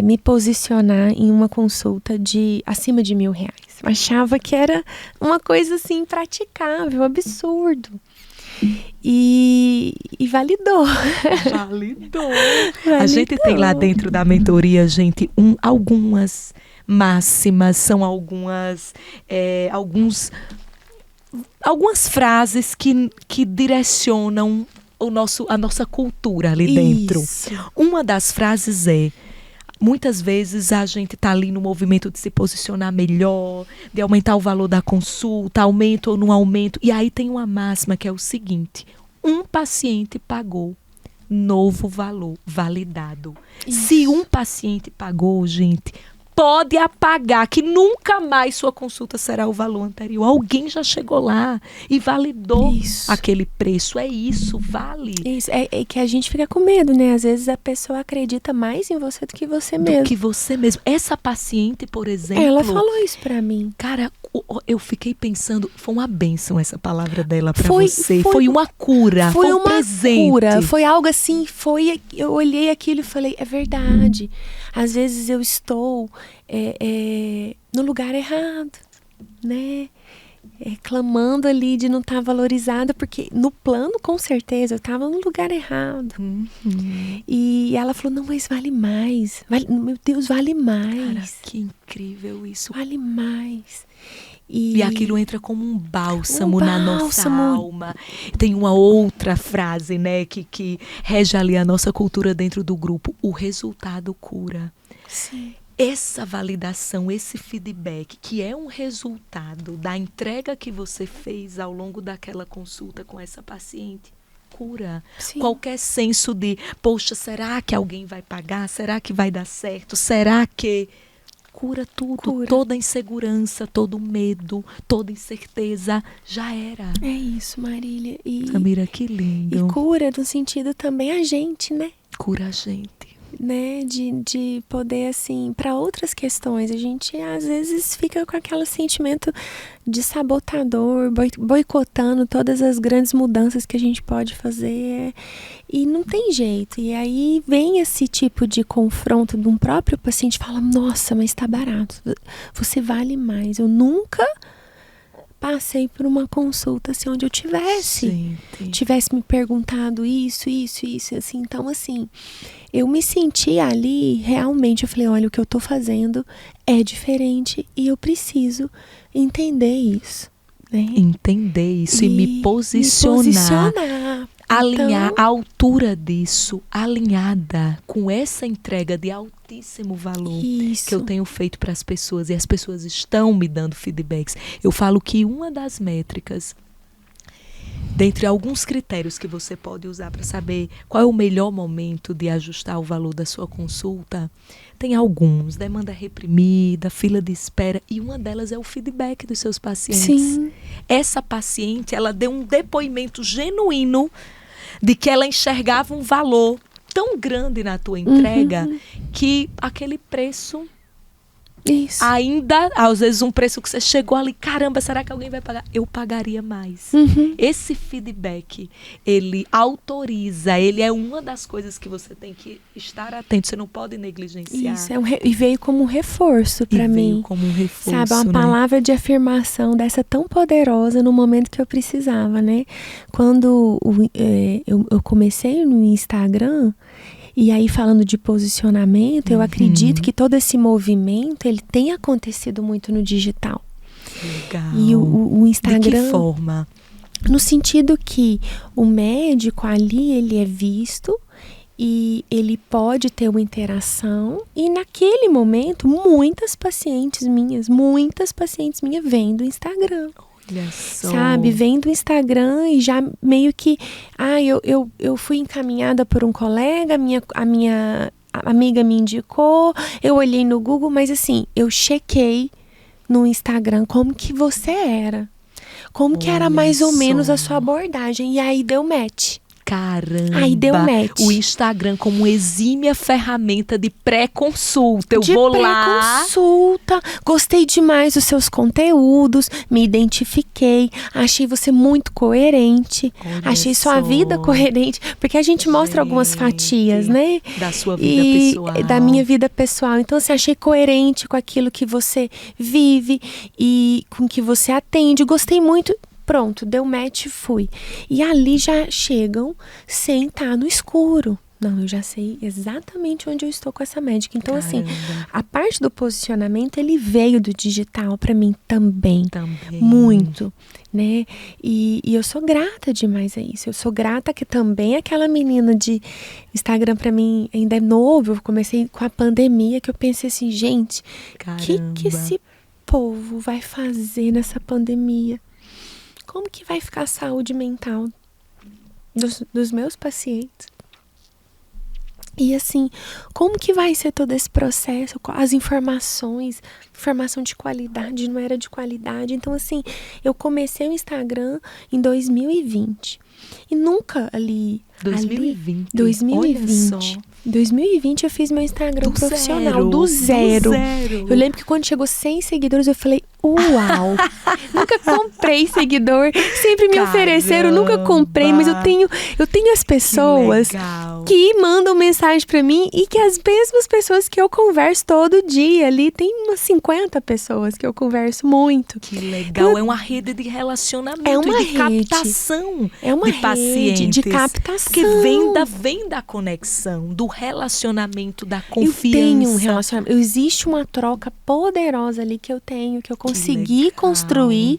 me posicionar em uma consulta de acima de R$ 1.000. Eu achava que era uma coisa assim impraticável, absurdo. E validou.
Validou. A gente tem lá dentro da mentoria, gente, algumas máximas, são algumas frases que direcionam a nossa cultura ali dentro.
Isso.
Uma das frases é: muitas vezes a gente está ali no movimento de se posicionar melhor, de aumentar o valor da consulta, aumento ou não aumento. E aí tem uma máxima que é o seguinte: um paciente pagou, novo valor validado.
Isso.
Se um paciente pagou, gente, pode apagar, que nunca mais sua consulta será o valor anterior. Alguém já chegou lá e validou aquele preço. É isso, vale.
Isso, é que a gente fica com medo, né? Às vezes a pessoa acredita mais em você do que você mesmo.
Do que você mesmo. Essa paciente, por exemplo...
Ela falou isso pra mim.
Cara, eu fiquei pensando, foi uma bênção essa palavra dela pra você. Foi uma cura, foi um presente.
Cura, foi algo assim, eu olhei aquilo e falei, é verdade. Às vezes eu estou no lugar errado, né? Clamando ali de não estar valorizada, porque no plano, com certeza, eu estava no lugar errado. E ela falou, não, mas vale mais. Meu Deus, vale mais.
Cara, que incrível isso.
Vale mais.
E aquilo entra como um bálsamo na nossa alma. Tem uma outra frase, né, que rege ali a nossa cultura dentro do grupo. O resultado cura.
Sim.
Essa validação, esse feedback, que é um resultado da entrega que você fez ao longo daquela consulta com essa paciente, cura.
Sim.
Qualquer senso de, poxa, será que alguém vai pagar? Será que vai dar certo? Será que... Cura tudo, toda insegurança, todo medo, toda incerteza, já era.
É isso, Marília.
Samira, que lindo.
E cura no sentido também a gente, né?
Cura a gente.
Né? De poder, assim, para outras questões. A gente, às vezes, fica com aquele sentimento de sabotador, boicotando todas as grandes mudanças que a gente pode fazer. E não tem jeito. E aí vem esse tipo de confronto de um próprio paciente, fala, nossa, mas tá barato. Você vale mais. Eu nunca passei por uma consulta assim, onde eu tivesse me perguntado isso, assim. Então, assim, eu me senti ali, realmente, eu falei, olha, o que eu tô fazendo é diferente e eu preciso entender isso, né?
Entender isso e me posicionar. Alinhar a altura disso, alinhada com essa entrega de altíssimo valor que eu tenho feito para as pessoas, e as pessoas estão me dando feedbacks. Eu falo que uma das métricas, dentre alguns critérios que você pode usar para saber qual é o melhor momento de ajustar o valor da sua consulta, tem alguns: demanda reprimida, fila de espera, e uma delas é o feedback dos seus pacientes.
Sim.
Essa paciente, ela deu um depoimento genuíno de que ela enxergava um valor tão grande na tua entrega que aquele preço ainda, às vezes um preço que você chegou ali, caramba, será que alguém vai pagar? Eu pagaria mais. Esse feedback, ele autoriza, ele é uma das coisas que você tem que estar atento, você não pode negligenciar.
Isso, e veio como um reforço para mim.
Veio como um reforço,
sabe, uma palavra de afirmação dessa tão poderosa no momento que eu precisava, né? Quando eu comecei no Instagram, e aí, falando de posicionamento, eu acredito que todo esse movimento, ele tem acontecido muito no digital.
Legal.
E o Instagram...
De que forma?
No sentido que o médico ali, ele é visto e ele pode ter uma interação. E naquele momento, muitas pacientes minhas vêm do Instagram.
Olha só.
Sabe, vem do Instagram e já meio que... eu fui encaminhada por um colega, a minha amiga me indicou, eu olhei no Google, mas assim, eu chequei no Instagram como que você era. Como que era mais ou menos a sua abordagem. E aí deu match.
Caramba!
Aí deu match.
O Instagram como exímia ferramenta de pré-consulta. Eu vou lá...
pré-consulta. Gostei demais dos seus conteúdos. Me identifiquei. Achei você muito coerente.
Olha
achei sua vida coerente. Porque a gente mostra algumas fatias, né?
Da sua vida pessoal.
Da minha vida pessoal. Então, assim, achei coerente com aquilo que você vive e com que você atende. Gostei muito. Pronto, deu match, fui. E ali já chegam sem estar no escuro. Não, eu já sei exatamente onde eu estou com essa médica. Então, assim, a parte do posicionamento, ele veio do digital para mim também. Muito, né? E eu sou grata demais a isso. Eu sou grata que também aquela menina de Instagram para mim ainda é novo. Eu comecei com a pandemia, que eu pensei assim, gente, o que esse povo vai fazer nessa pandemia? Como que vai ficar a saúde mental dos meus pacientes? E assim, como que vai ser todo esse processo? As informações, informação de qualidade, não era de qualidade. Então assim, eu comecei o Instagram em 2020. E nunca ali...
2020.
2020 eu fiz meu Instagram profissional do zero. Eu lembro que quando chegou 100 seguidores eu falei, uau! Nunca comprei seguidor, sempre me ofereceram, nunca comprei, mas eu tenho as pessoas que mandam mensagem pra mim e que as mesmas pessoas que eu converso todo dia ali, tem umas 50 pessoas que eu converso muito.
Que legal, é uma rede de relacionamento e de captação de pacientes.
De captação.
Porque vem da conexão, do relacionamento, da confiança.
Eu tenho um relacionamento. Existe uma troca poderosa ali que eu tenho, que eu consegui construir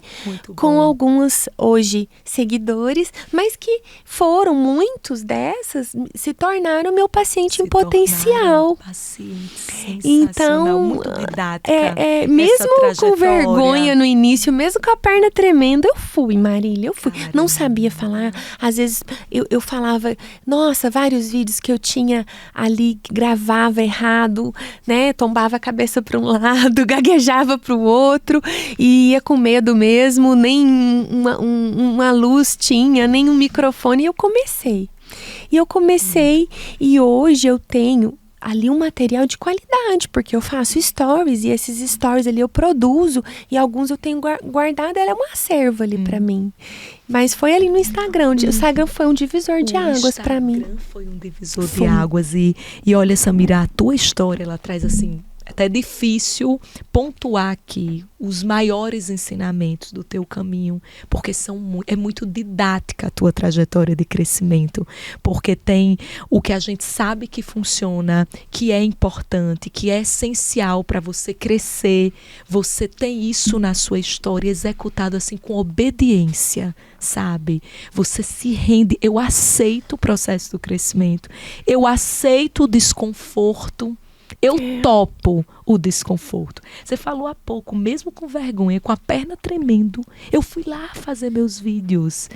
com alguns, hoje, seguidores, mas que foram, muitos dessas, se tornaram meu paciente em potencial. Então,
muito didática.
Mesmo com vergonha no início, mesmo com a perna tremendo, eu fui, Marília, eu fui. Caramba. Não sabia falar. Às vezes, eu falava, nossa, vários vídeos que eu tinha ali, gravava errado, né? Tombava a cabeça para um lado, gaguejava para o outro e ia com medo mesmo, nem uma luz tinha, nem um microfone. E eu comecei. E hoje eu tenho ali um material de qualidade, porque eu faço stories e esses stories ali eu produzo e alguns eu tenho guardado, ela é um acervo ali pra mim. Mas foi ali no Instagram, o Instagram foi um divisor de águas pra mim.
O Instagram foi um divisor de águas e olha, Samira, a tua história, ela traz assim, até difícil pontuar aqui os maiores ensinamentos do teu caminho, porque é muito didática a tua trajetória de crescimento, porque tem o que a gente sabe que funciona, que é importante, que é essencial para você crescer. Você tem isso na sua história executado assim com obediência, sabe? Você se rende. Eu aceito o processo do crescimento, eu aceito o desconforto. Eu topo o desconforto. Você falou há pouco, mesmo com vergonha, com a perna tremendo, eu fui lá fazer meus vídeos.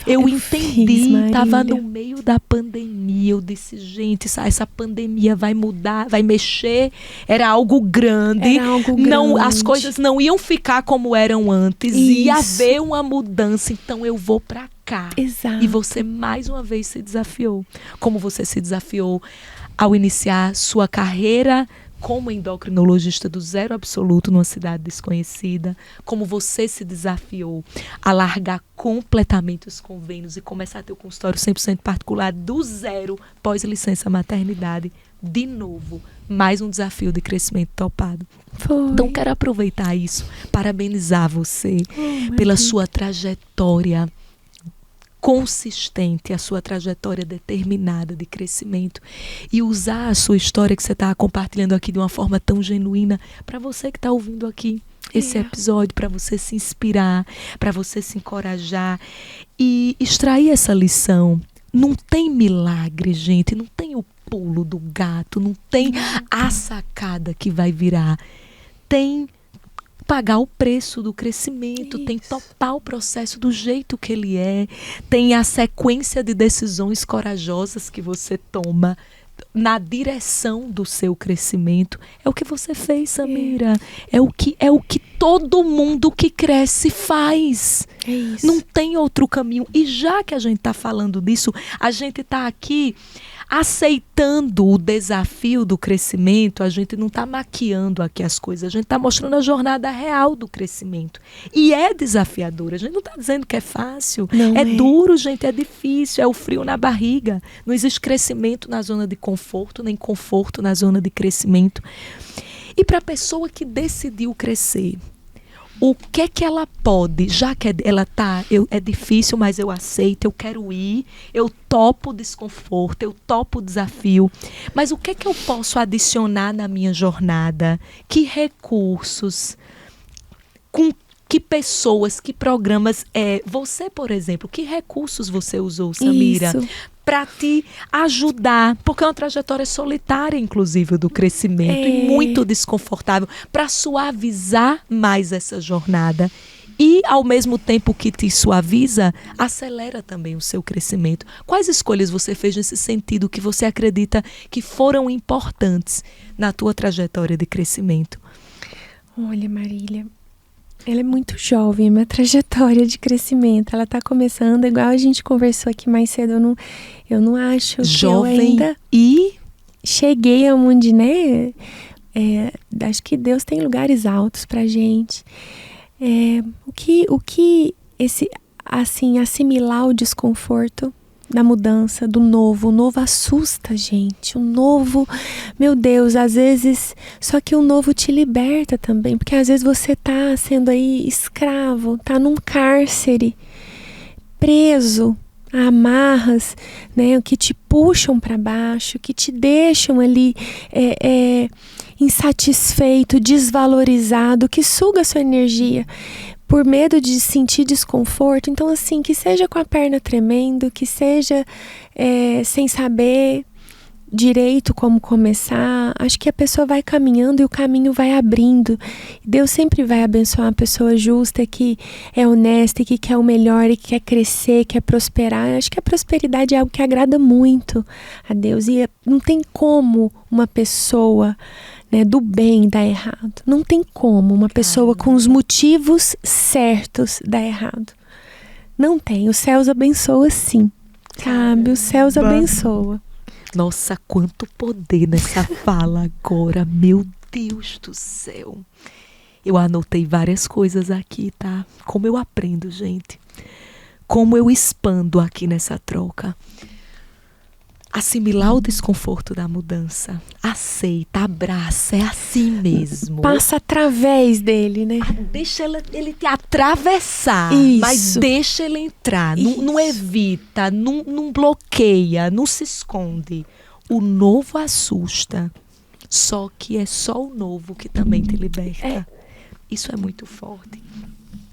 Eu entendi, estava no meio da pandemia. Eu disse, gente, essa pandemia vai mudar, vai mexer. Era algo grande. Não, as coisas não iam ficar como eram antes. Ia haver uma mudança. Então eu vou para cá.
Exato.
E você mais uma vez se desafiou. Como você se desafiou ao iniciar sua carreira como endocrinologista do zero absoluto numa cidade desconhecida, como você se desafiou a largar completamente os convênios e começar a ter o consultório 100% particular do zero pós-licença maternidade, de novo, mais um desafio de crescimento topado.
Foi.
Então quero aproveitar isso, parabenizar você pela sua trajetória consistente, a sua trajetória determinada de crescimento e usar a sua história que você está compartilhando aqui de uma forma tão genuína para você que está ouvindo aqui esse episódio, para você se inspirar, para você se encorajar e extrair essa lição. Não tem milagre, gente, não tem o pulo do gato, não tem a sacada que vai virar. Tem pagar o preço do crescimento, tem topar o processo do jeito que ele é, tem a sequência de decisões corajosas que você toma na direção do seu crescimento. É o que você fez, Samira. É o que todo mundo que cresce faz.
É isso.
Não tem outro caminho. E já que a gente está falando disso, a gente está aqui aceitando o desafio do crescimento. A gente não está maquiando aqui as coisas, a gente está mostrando a jornada real do crescimento. E é desafiador, a gente não está dizendo que é fácil. É duro, gente, é difícil, é o frio na barriga. Não existe crescimento na zona de conforto, nem conforto na zona de crescimento. E para a pessoa que decidiu crescer, o que é que ela pode, já que ela está, é difícil, mas eu aceito, eu quero ir, eu topo o desconforto, eu topo o desafio, mas o que é que eu posso adicionar na minha jornada? Que recursos? Com que pessoas, que programas? Você, por exemplo, que recursos você usou, Samira? Para te ajudar, porque é uma trajetória solitária, inclusive, do crescimento, e muito desconfortável, para suavizar mais essa jornada. E, ao mesmo tempo que te suaviza, acelera também o seu crescimento. Quais escolhas você fez nesse sentido que você acredita que foram importantes na tua trajetória de crescimento?
Olha, Marília, ela é muito jovem, minha trajetória de crescimento. Ela está começando, igual a gente conversou aqui mais cedo. Eu não acho
jovem
que eu ainda cheguei aonde, né? Acho que Deus tem lugares altos pra gente. O que assimilar o desconforto da mudança, do novo. O novo assusta, gente. O novo, meu Deus, às vezes, só que o novo te liberta também, porque às vezes você tá sendo aí escravo, tá num cárcere, preso a amarras, né, que te puxam para baixo, que te deixam ali insatisfeito, desvalorizado, que suga a sua energia por medo de sentir desconforto. Então, assim, que seja com a perna tremendo, que seja sem saber direito como começar, acho que a pessoa vai caminhando e o caminho vai abrindo. Deus sempre vai abençoar uma pessoa justa, que é honesta e que quer o melhor e que quer crescer, quer prosperar. Acho que a prosperidade é algo que agrada muito a Deus, e não tem como uma pessoa, né, do bem dar errado. Não tem como uma pessoa com os motivos certos dar errado. Não tem. Os céus abençoam sim, sabe? Os céus abençoam.
Nossa, quanto poder nessa fala agora. Meu Deus do céu. Eu anotei várias coisas aqui, tá? Como eu aprendo, gente. Como eu expando aqui nessa troca. assimilar o desconforto da mudança. Aceita, abraça, é assim mesmo.
Passa através dele, né?
Deixa ele te atravessar,
Isso.
mas deixa ele entrar. Não evita, não bloqueia, não se esconde. O novo assusta, só que é só o novo que também te liberta. Isso é muito forte.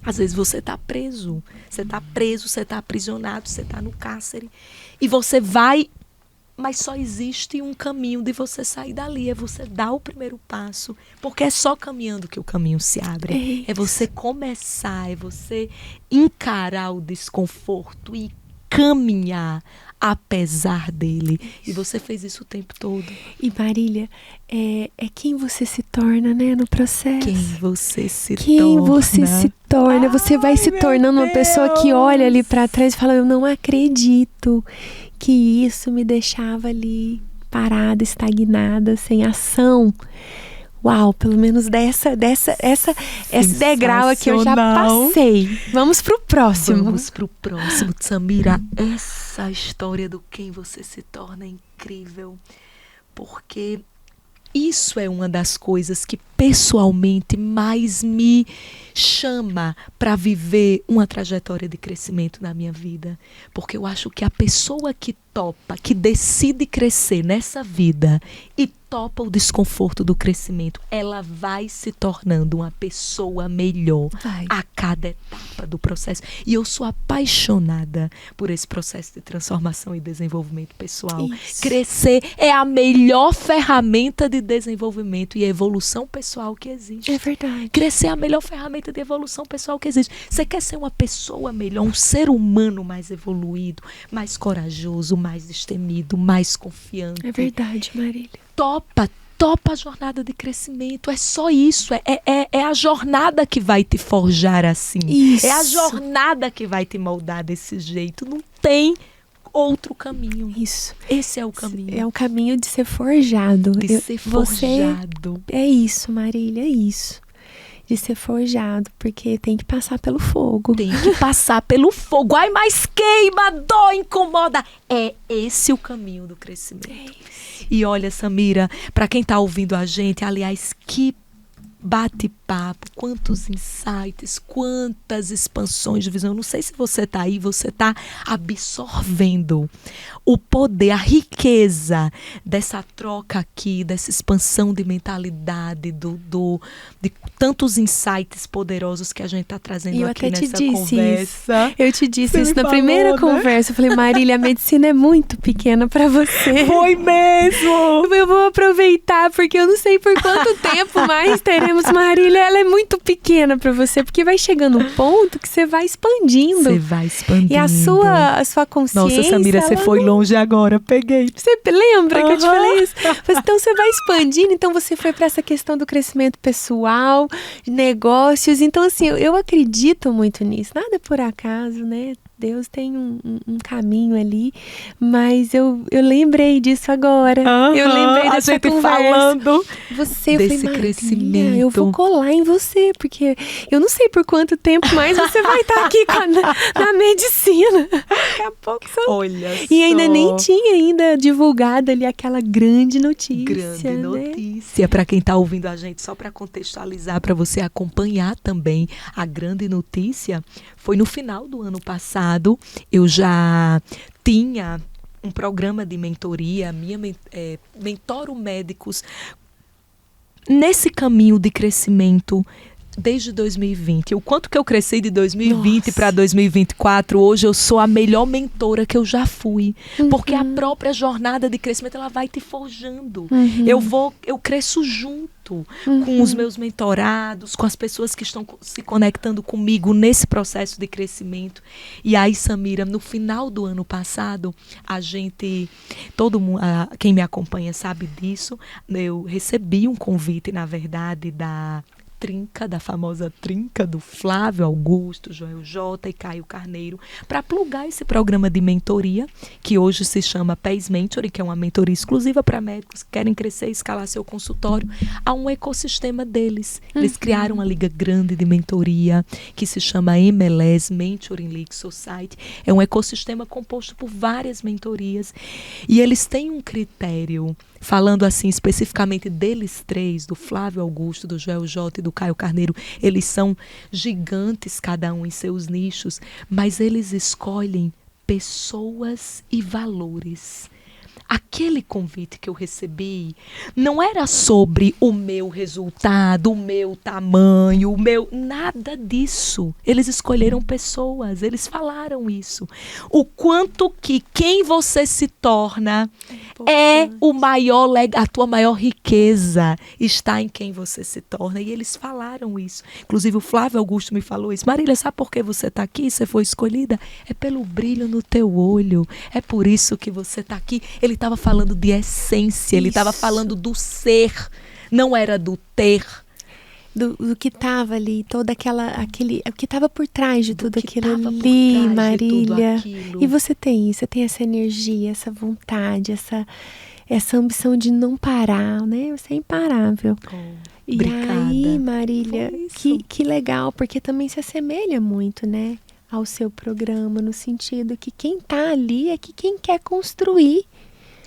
Às vezes você está preso, você está aprisionado, você está no cárcere e você vai... Mas só existe um caminho de você sair dali, é você dar o primeiro passo, porque é só caminhando que o caminho se abre. É você começar, é você encarar o desconforto e caminhar apesar dele. E você fez isso o tempo todo.
E Marília, é quem você se torna, né, no processo.
Quem você se torna.
Quem você se torna. Você vai se tornando uma pessoa que olha ali para trás e fala, eu não acredito que isso me deixava ali parada, estagnada, sem ação. Uau, pelo menos esse degrau aqui eu já passei. Vamos pro próximo.
Vamos pro próximo. Samira, essa história do quem você se torna é incrível. Porque isso é uma das coisas que pessoalmente mais me chama para viver uma trajetória de crescimento na minha vida. Porque eu acho que a pessoa que topa, que decide crescer nessa vida e topa o desconforto do crescimento, ela vai se tornando uma pessoa melhor a cada etapa do processo. E eu sou apaixonada por esse processo de transformação e desenvolvimento pessoal. Isso. Crescer é a melhor ferramenta de desenvolvimento e evolução pessoal que existe.
É verdade.
Crescer é a melhor ferramenta de evolução pessoal que existe. Você quer ser uma pessoa melhor, um ser humano mais evoluído, mais corajoso, mais destemido, mais confiante.
É verdade, Marília.
Topa a jornada de crescimento. É só isso. É a jornada que vai te forjar assim.
Isso.
É a jornada que vai te moldar desse jeito. Não tem outro caminho.
Isso.
Esse é o caminho.
É o caminho de ser forjado.
De ser forjado.
É isso, Marília, é isso. De ser forjado, porque tem que passar pelo fogo.
Tem que passar pelo fogo. Ai, mas queima, dói, incomoda. É esse o caminho do crescimento. E olha, Samira, para quem está ouvindo a gente, aliás, que bate-papo, quantos insights, quantas expansões de visão. Eu não sei se você está aí, você está absorvendo o poder, a riqueza dessa troca aqui, dessa expansão de mentalidade, de tantos insights poderosos que a gente está trazendo aqui nessa conversa.
Eu te disse isso na primeira conversa. Eu falei, Marília, a medicina é muito pequena para você.
Foi mesmo!
Eu vou aproveitar, porque eu não sei por quanto tempo mais teremos. Marília, ela é muito pequena para você, porque vai chegando um ponto que você vai expandindo.
Você vai expandindo.
E a sua consciência...
Nossa, Samira, você foi longe agora, peguei.
Você lembra que eu te falei isso? Então você vai expandindo, então você foi para essa questão do crescimento pessoal, negócios. Então, assim, eu acredito muito nisso. Nada é por acaso, né? Deus tem um caminho ali, mas eu lembrei disso agora. Eu lembrei dessa
a gente
conversa.
Falando
desse
falei, crescimento.
Eu vou colar em você, porque eu não sei por quanto tempo mais você vai estar aqui na medicina. Daqui a pouco são...
Olha
E ainda nem tinha ainda divulgado ali aquela grande notícia.
Grande notícia. Para quem está ouvindo a gente, só para contextualizar, para você acompanhar também a grande notícia, foi no final do ano passado. Eu já tinha um programa de mentoria, mentoro médicos nesse caminho de crescimento desde 2020. O quanto que eu cresci de 2020 para 2024, hoje eu sou a melhor mentora que eu já fui. Porque a própria jornada de crescimento, ela vai te forjando. Eu cresço junto com os meus mentorados, com as pessoas que estão se conectando comigo nesse processo de crescimento. E aí, Samira, no final do ano passado, todo mundo, quem me acompanha sabe disso, eu recebi um convite, na verdade, da trinca, da famosa trinca do Flávio Augusto, Joel J e Caio Carneiro, para plugar esse programa de mentoria, que hoje se chama PES Mentoring, que é uma mentoria exclusiva para médicos que querem crescer e escalar seu consultório, a um ecossistema deles. Eles criaram uma liga grande de mentoria, que se chama MLS, Mentoring League Society. É um ecossistema composto por várias mentorias. E eles têm um critério, falando assim especificamente deles três, do Flávio Augusto, do Joel J e do Caio Carneiro, eles são gigantes, cada um em seus nichos, mas eles escolhem pessoas e valores. Aquele convite que eu recebi não era sobre o meu resultado, o meu tamanho, o meu... Nada disso. Eles escolheram pessoas, eles falaram isso. O quanto que quem você se torna é o maior, a tua maior riqueza está em quem você se torna. E eles falaram isso. Inclusive o Flávio Augusto me falou isso. Marília, sabe por que você está aqui? Você foi escolhida? É pelo brilho no teu olho. É por isso que você está aqui. Ele estava falando de essência, ele estava falando do ser, não era do ter.
Do que estava ali, o que estava por trás de tudo aquilo ali, Marília. E você tem isso, você tem essa energia, essa vontade, essa ambição de não parar, né? Você é imparável. E
obrigada.
Aí, Marília, que legal, porque também se assemelha muito, né, ao seu programa, no sentido que quem está ali é que quem quer construir.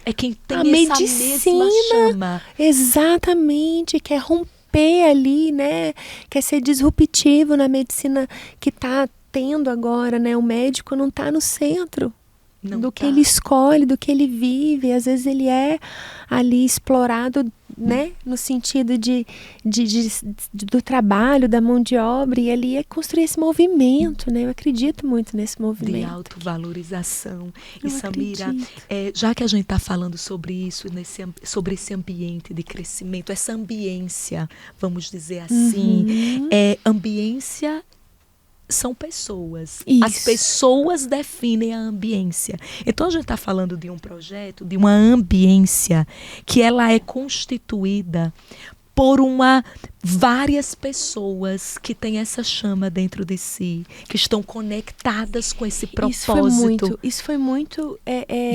É quem tem
a
essa
medicina,
mesma chama.
Exatamente, quer romper ali, né? Quer ser disruptivo na medicina que está tendo agora, né? O médico não está no centro do que ele escolhe, do que ele vive. Às vezes ele é ali explorado, né? No sentido do trabalho, da mão de obra, e ali é construir esse movimento, né? Eu acredito muito nesse movimento.
De autovalorização. E Samira, já que a gente está falando sobre isso, sobre esse ambiente de crescimento, essa ambiência, vamos dizer assim, ambiência são pessoas.
Isso.
As pessoas definem a ambiência. Então a gente está falando de um projeto, de uma ambiência que ela é constituída por várias pessoas que têm essa chama dentro de si, que estão conectadas com esse propósito.
Isso foi muito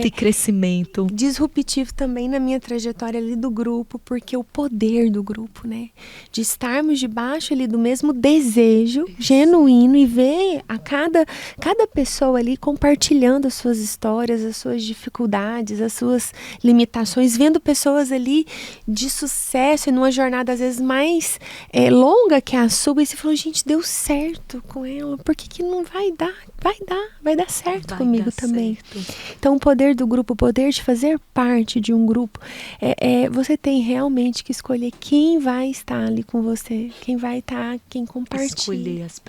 de crescimento.
Disruptivo também na minha trajetória ali do grupo, porque o poder do grupo, né? De estarmos debaixo ali do mesmo desejo genuíno e ver a cada pessoa ali compartilhando as suas histórias, as suas dificuldades, as suas limitações, vendo pessoas ali de sucesso e numa jornada às vezes mais longa que a sua, e você falou, gente, deu certo com ela, por que não vai dar? Vai dar certo comigo também. Certo. Então o poder do grupo, o poder de fazer parte de um grupo, você tem realmente que escolher quem vai estar ali com você, quem vai estar, quem compartilha.
Escolher as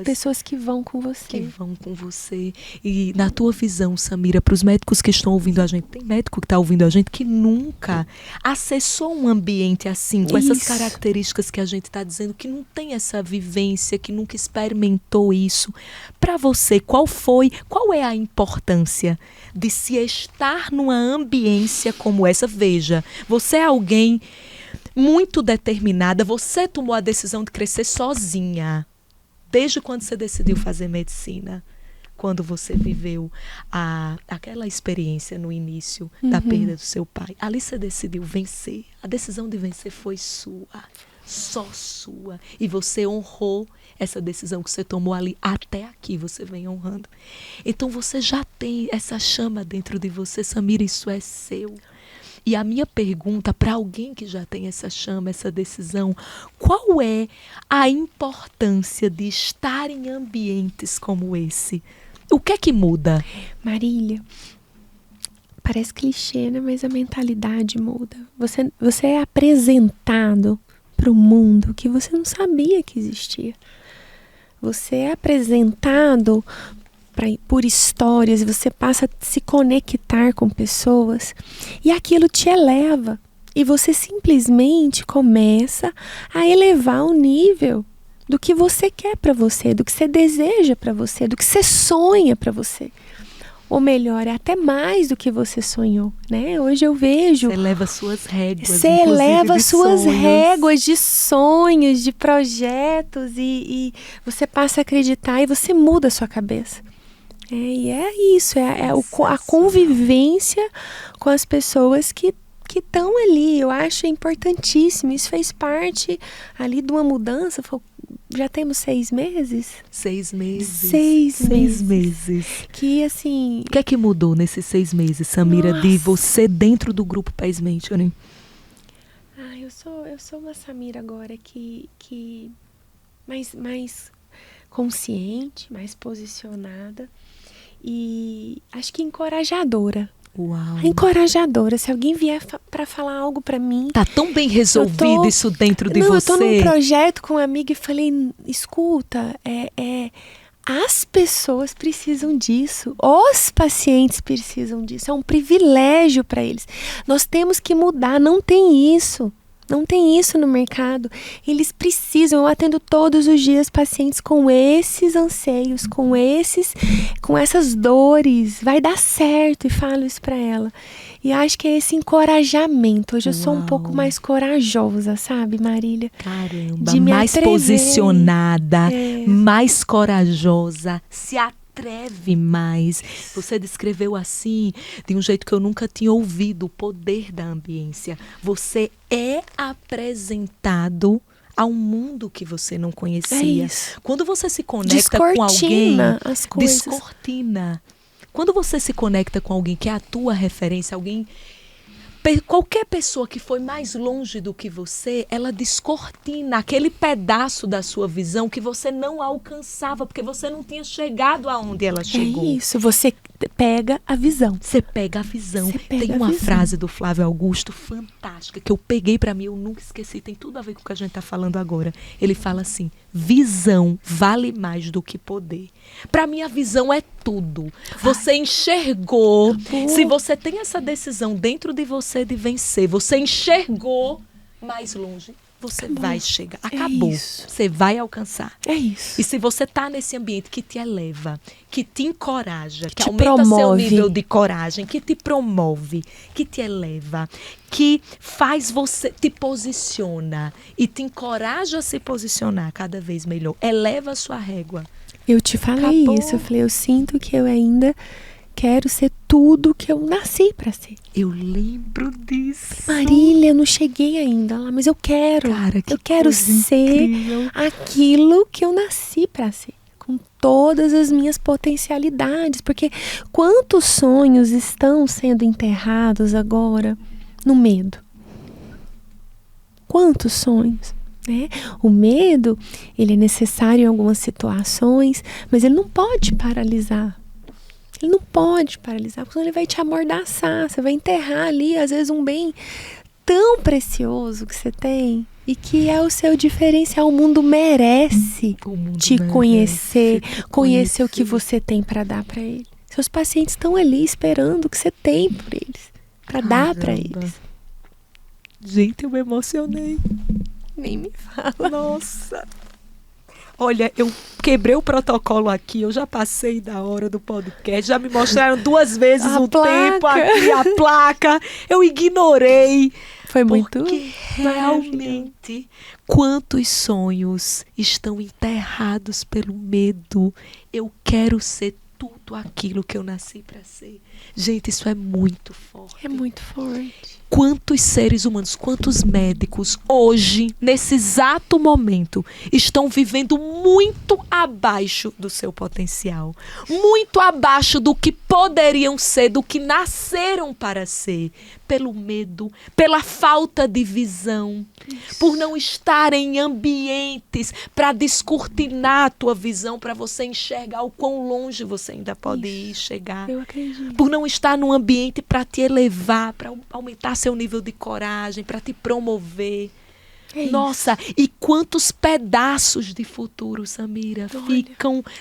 pessoas que vão com você.
E na tua visão, Samira, para os médicos que estão ouvindo a gente, tem médico que está ouvindo a gente que nunca acessou um ambiente assim, com essas características que a gente está dizendo, que não tem essa vivência, que nunca experimentou isso. Para você, qual é a importância de se estar numa ambiência como essa? Veja, você é alguém muito determinada, você tomou a decisão de crescer sozinha. Desde quando você decidiu fazer medicina? Quando você viveu aquela experiência no início da perda do seu pai. Ali você decidiu vencer. A decisão de vencer foi sua. Só sua. E você honrou essa decisão que você tomou ali. Até aqui você vem honrando. Então você já tem essa chama dentro de você, Samira, isso é seu. E a minha pergunta para alguém que já tem essa chama, essa decisão, qual é a importância de estar em ambientes como esse? O que é que muda?
Marília, parece clichê, né? Mas a mentalidade muda. Você é apresentado para o mundo que você não sabia que existia. Você é apresentado por histórias, você passa a se conectar com pessoas e aquilo te eleva. E você simplesmente começa a elevar o nível do que você quer para você, do que você deseja para você, do que você sonha para você. ou melhor, é até mais do que você sonhou, né? Hoje eu vejo...
Você eleva suas réguas,
Você eleva suas
sonhos.
réguas de sonhos, de projetos e você passa a acreditar e você muda a sua cabeça. E é isso, a convivência com as pessoas que estão ali. Eu acho importantíssimo. Isso fez parte ali de uma mudança. Já temos 6 meses?
6 meses.
6
meses.
Que assim...
O que é que mudou nesses 6 meses, Samira, de você dentro do grupo Pés Mentoring?
Eu sou uma Samira agora que mais consciente, mais posicionada e acho que encorajadora.
Uau.
Encorajadora. Se alguém vier para falar algo para mim...
Tá tão bem resolvido isso dentro de você.
Eu tô num projeto com uma amiga e falei, escuta, as pessoas precisam disso. Os pacientes precisam disso. É um privilégio para eles. Nós temos que mudar. Não tem isso. Não tem isso no mercado. Eles precisam. Eu atendo todos os dias pacientes com esses anseios, com essas dores. Vai dar certo. E falo isso para ela. E acho que é esse encorajamento. Hoje eu sou um pouco mais corajosa, sabe, Marília?
Caramba,
de me
mais
atrever.
Posicionada, mais corajosa, se atreve mais. Você descreveu assim, de um jeito que eu nunca tinha ouvido, o poder da ambiência. Você é apresentado a um mundo que você não conhecia.
É isso.
Quando você se conecta com alguém,
as coisas.
descortina. Quando você se conecta com alguém que é a tua referência, qualquer pessoa que foi mais longe do que você, ela descortina aquele pedaço da sua visão que você não alcançava, porque você não tinha chegado aonde ela chegou.
É isso, você pega a visão.
Você pega a visão. Tem uma frase do Flávio Augusto fantástica, que eu peguei pra mim, eu nunca esqueci, tem tudo a ver com o que a gente tá falando agora. Ele fala assim, visão vale mais do que poder. Pra mim a visão é tudo. Você enxergou, se você tem essa decisão dentro de você de vencer, você enxergou mais longe, você vai chegar. Acabou. Você vai alcançar.
É isso.
E se você tá nesse ambiente que te eleva, que te encoraja, que
te
aumenta
promove.
seu nível de coragem, que te promove, que te eleva, que faz você, te posiciona e te encoraja a se posicionar cada vez melhor, eleva a sua régua.
Eu te falei isso, eu falei, eu sinto que eu ainda quero ser tudo que eu nasci para ser.
Eu lembro disso.
Marília, eu não cheguei ainda lá, mas eu quero.
Cara,
eu quero ser incrível. Aquilo que eu nasci para ser, com todas as minhas potencialidades, porque quantos sonhos estão sendo enterrados agora no medo? Quantos sonhos? O medo, ele é necessário em algumas situações, mas ele não pode paralisar. Ele não pode paralisar, porque senão ele vai te amordaçar. Você vai enterrar ali, às vezes, um bem tão precioso que você tem e que é o seu diferencial. O mundo merece te conhecer, conhecer o que você tem para dar para ele. Seus pacientes estão ali esperando o que você tem por eles, para dar para eles.
Gente, eu me emocionei.
Nem me fala.
Nossa. Olha, eu quebrei o protocolo aqui, eu já passei da hora do podcast, já me mostraram 2 vezes o tempo aqui, a placa. Eu ignorei.
Foi muito...
Porque realmente, quantos sonhos estão enterrados pelo medo. Eu quero ser tudo aquilo que eu nasci para ser. Gente, isso é muito forte.
É muito forte.
Quantos seres humanos, quantos médicos hoje, nesse exato momento, estão vivendo muito abaixo do seu potencial, muito abaixo do que poderiam ser, do que nasceram para ser, pelo medo, pela falta de visão, por não estar em ambientes para descortinar a tua visão, para você enxergar o quão longe você ainda pode ir chegar.
Eu acredito.
Por não estar num ambiente para te elevar, para aumentar seu nível de coragem, para te promover. Nossa, e quantos pedaços de futuro, Samira,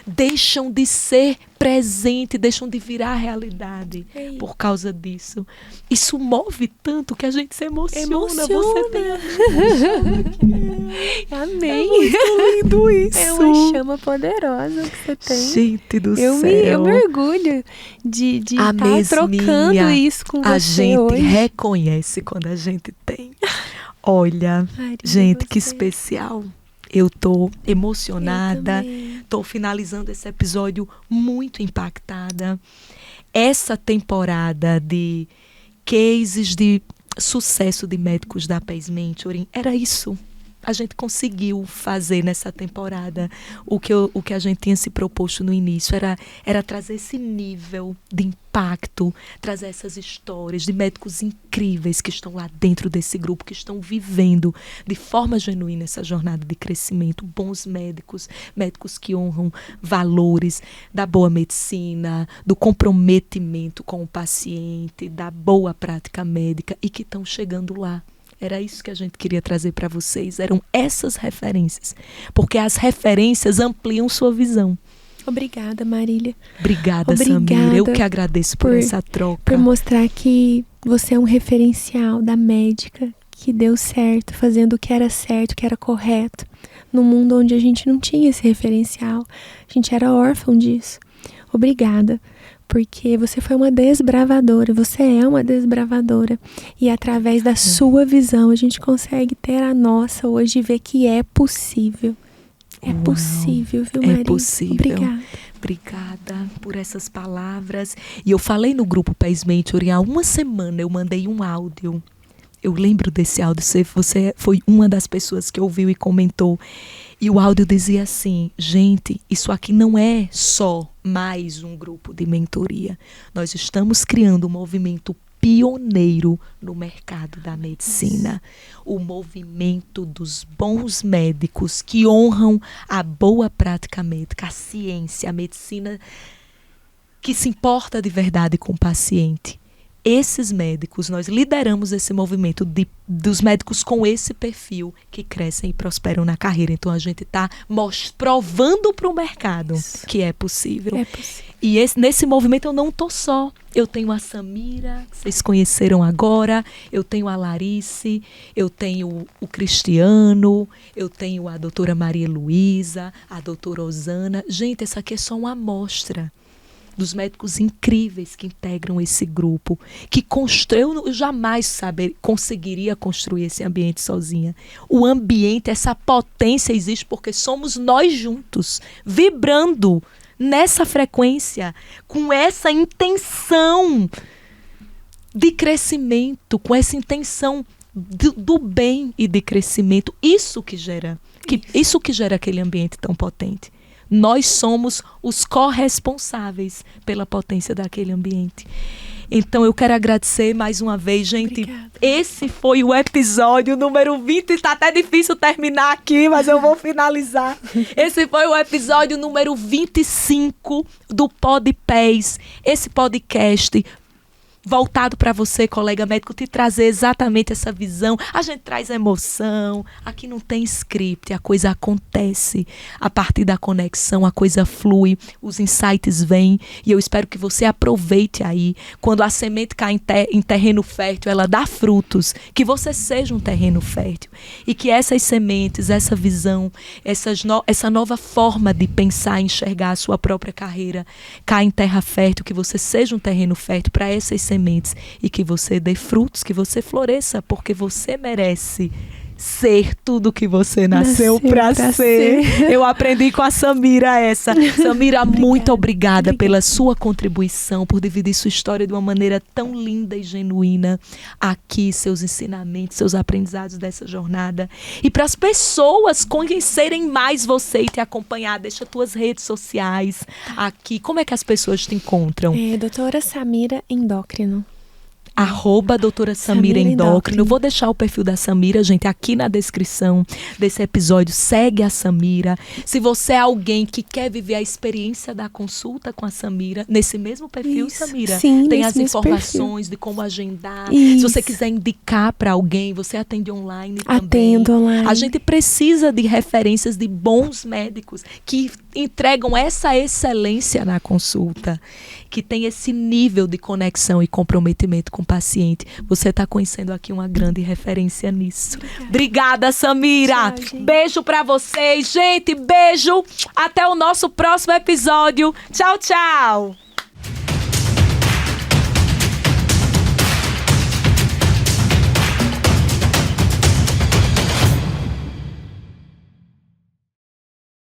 deixam de ser presente, deixam de virar realidade por causa disso. Isso move tanto que a gente se emociona. Você tem
Amei.
É muito lindo isso.
É uma chama poderosa que você tem.
Gente do céu.
Eu me orgulho de estar trocando isso com você
hoje. A gente
hoje.
reconhece quando a gente tem. Olha,
Maria,
gente, que
você.
especial. Eu tô emocionada.
Eu
Tô finalizando esse episódio muito impactada. Essa temporada de cases de sucesso de médicos da PES Mentoring, era isso. A gente conseguiu fazer nessa temporada o que a gente tinha se proposto no início, era trazer esse nível de impacto, trazer essas histórias de médicos incríveis que estão lá dentro desse grupo, que estão vivendo de forma genuína essa jornada de crescimento, bons médicos, médicos que honram valores da boa medicina, do comprometimento com o paciente, da boa prática médica e que estão chegando lá. Era isso que a gente queria trazer para vocês. Eram essas referências. Porque as referências ampliam sua visão.
Obrigada, Marília.
Obrigada, Samira. Eu que agradeço por essa troca.
Por mostrar que você é um referencial da médica que deu certo, fazendo o que era certo, o que era correto. Num mundo onde a gente não tinha esse referencial. A gente era órfão disso. Obrigada. Porque você foi uma desbravadora, você é uma desbravadora. E através da sua visão, a gente consegue ter a nossa hoje e ver que é possível. É possível, viu, Maria?
É possível.
Obrigada.
Obrigada por essas palavras. E eu falei no grupo PES Mentoring, há uma semana eu mandei um áudio. Eu lembro desse áudio, você foi uma das pessoas que ouviu e comentou. E o áudio dizia assim: gente, isso aqui não é só mais um grupo de mentoria. Nós estamos criando um movimento pioneiro no mercado da medicina. O movimento dos bons médicos que honram a boa prática médica, a ciência, a medicina que se importa de verdade com o paciente. Esses médicos, nós lideramos esse movimento dos médicos com esse perfil que crescem e prosperam na carreira. Então a gente está provando para o mercado que é possível.
É possível.
E nesse movimento eu não estou só. Eu tenho a Samira, que vocês conheceram agora. Eu tenho a Larice, eu tenho o Cristiano, eu tenho a doutora Maria Luísa, a doutora Osana. Gente, essa aqui é só uma amostra dos médicos incríveis que integram esse grupo, que eu jamais conseguiria construir esse ambiente sozinha. O ambiente, essa potência existe porque somos nós juntos, vibrando nessa frequência, com essa intenção de crescimento, com essa intenção do bem e de crescimento. Isso que gera aquele ambiente tão potente. Nós somos os corresponsáveis pela potência daquele ambiente. Então eu quero agradecer mais uma vez, gente.
Obrigada.
Esse foi o episódio número 20. Está até difícil terminar aqui, mas eu vou finalizar. Esse foi o episódio número 25 do PodPES. Esse podcast voltado para você, colega médico, te trazer exatamente essa visão. A gente traz emoção, aqui não tem script, a coisa acontece. A partir da conexão, a coisa flui, os insights vêm e eu espero que você aproveite aí. Quando a semente cai em terreno fértil, ela dá frutos, que você seja um terreno fértil e que essas sementes, essa visão, essa nova forma de pensar e enxergar a sua própria carreira caia em terra fértil, que você seja um terreno fértil para essas sementes e que você dê frutos, que você floresça, porque você merece ser tudo que você nasceu para ser. Eu aprendi com a Samira essa. Samira, muito obrigada pela sua contribuição, por dividir sua história de uma maneira tão linda e genuína aqui, seus ensinamentos, seus aprendizados dessa jornada. E para as pessoas conhecerem mais você e te acompanhar, deixa tuas redes sociais aqui. Como é que as pessoas te encontram?
Doutora Samira Endócrino.
@doutora Samira Endócrino. Eu vou deixar o perfil da Samira, gente, aqui na descrição desse episódio. Segue a Samira. Se você é alguém que quer viver a experiência da consulta com a Samira, nesse mesmo perfil,
Isso.
Samira,
Sim,
tem
nesse
as
mesmo
informações de como agendar.
Isso.
Se você quiser indicar para alguém, você atende online também.
Atendo online.
A gente precisa de referências de bons médicos que entregam essa excelência na consulta, que tem esse nível de conexão e comprometimento com o paciente. Você está conhecendo aqui uma grande referência nisso. Obrigada, Samira.
Tchau,
beijo para vocês. Gente, beijo. Até o nosso próximo episódio. Tchau, tchau.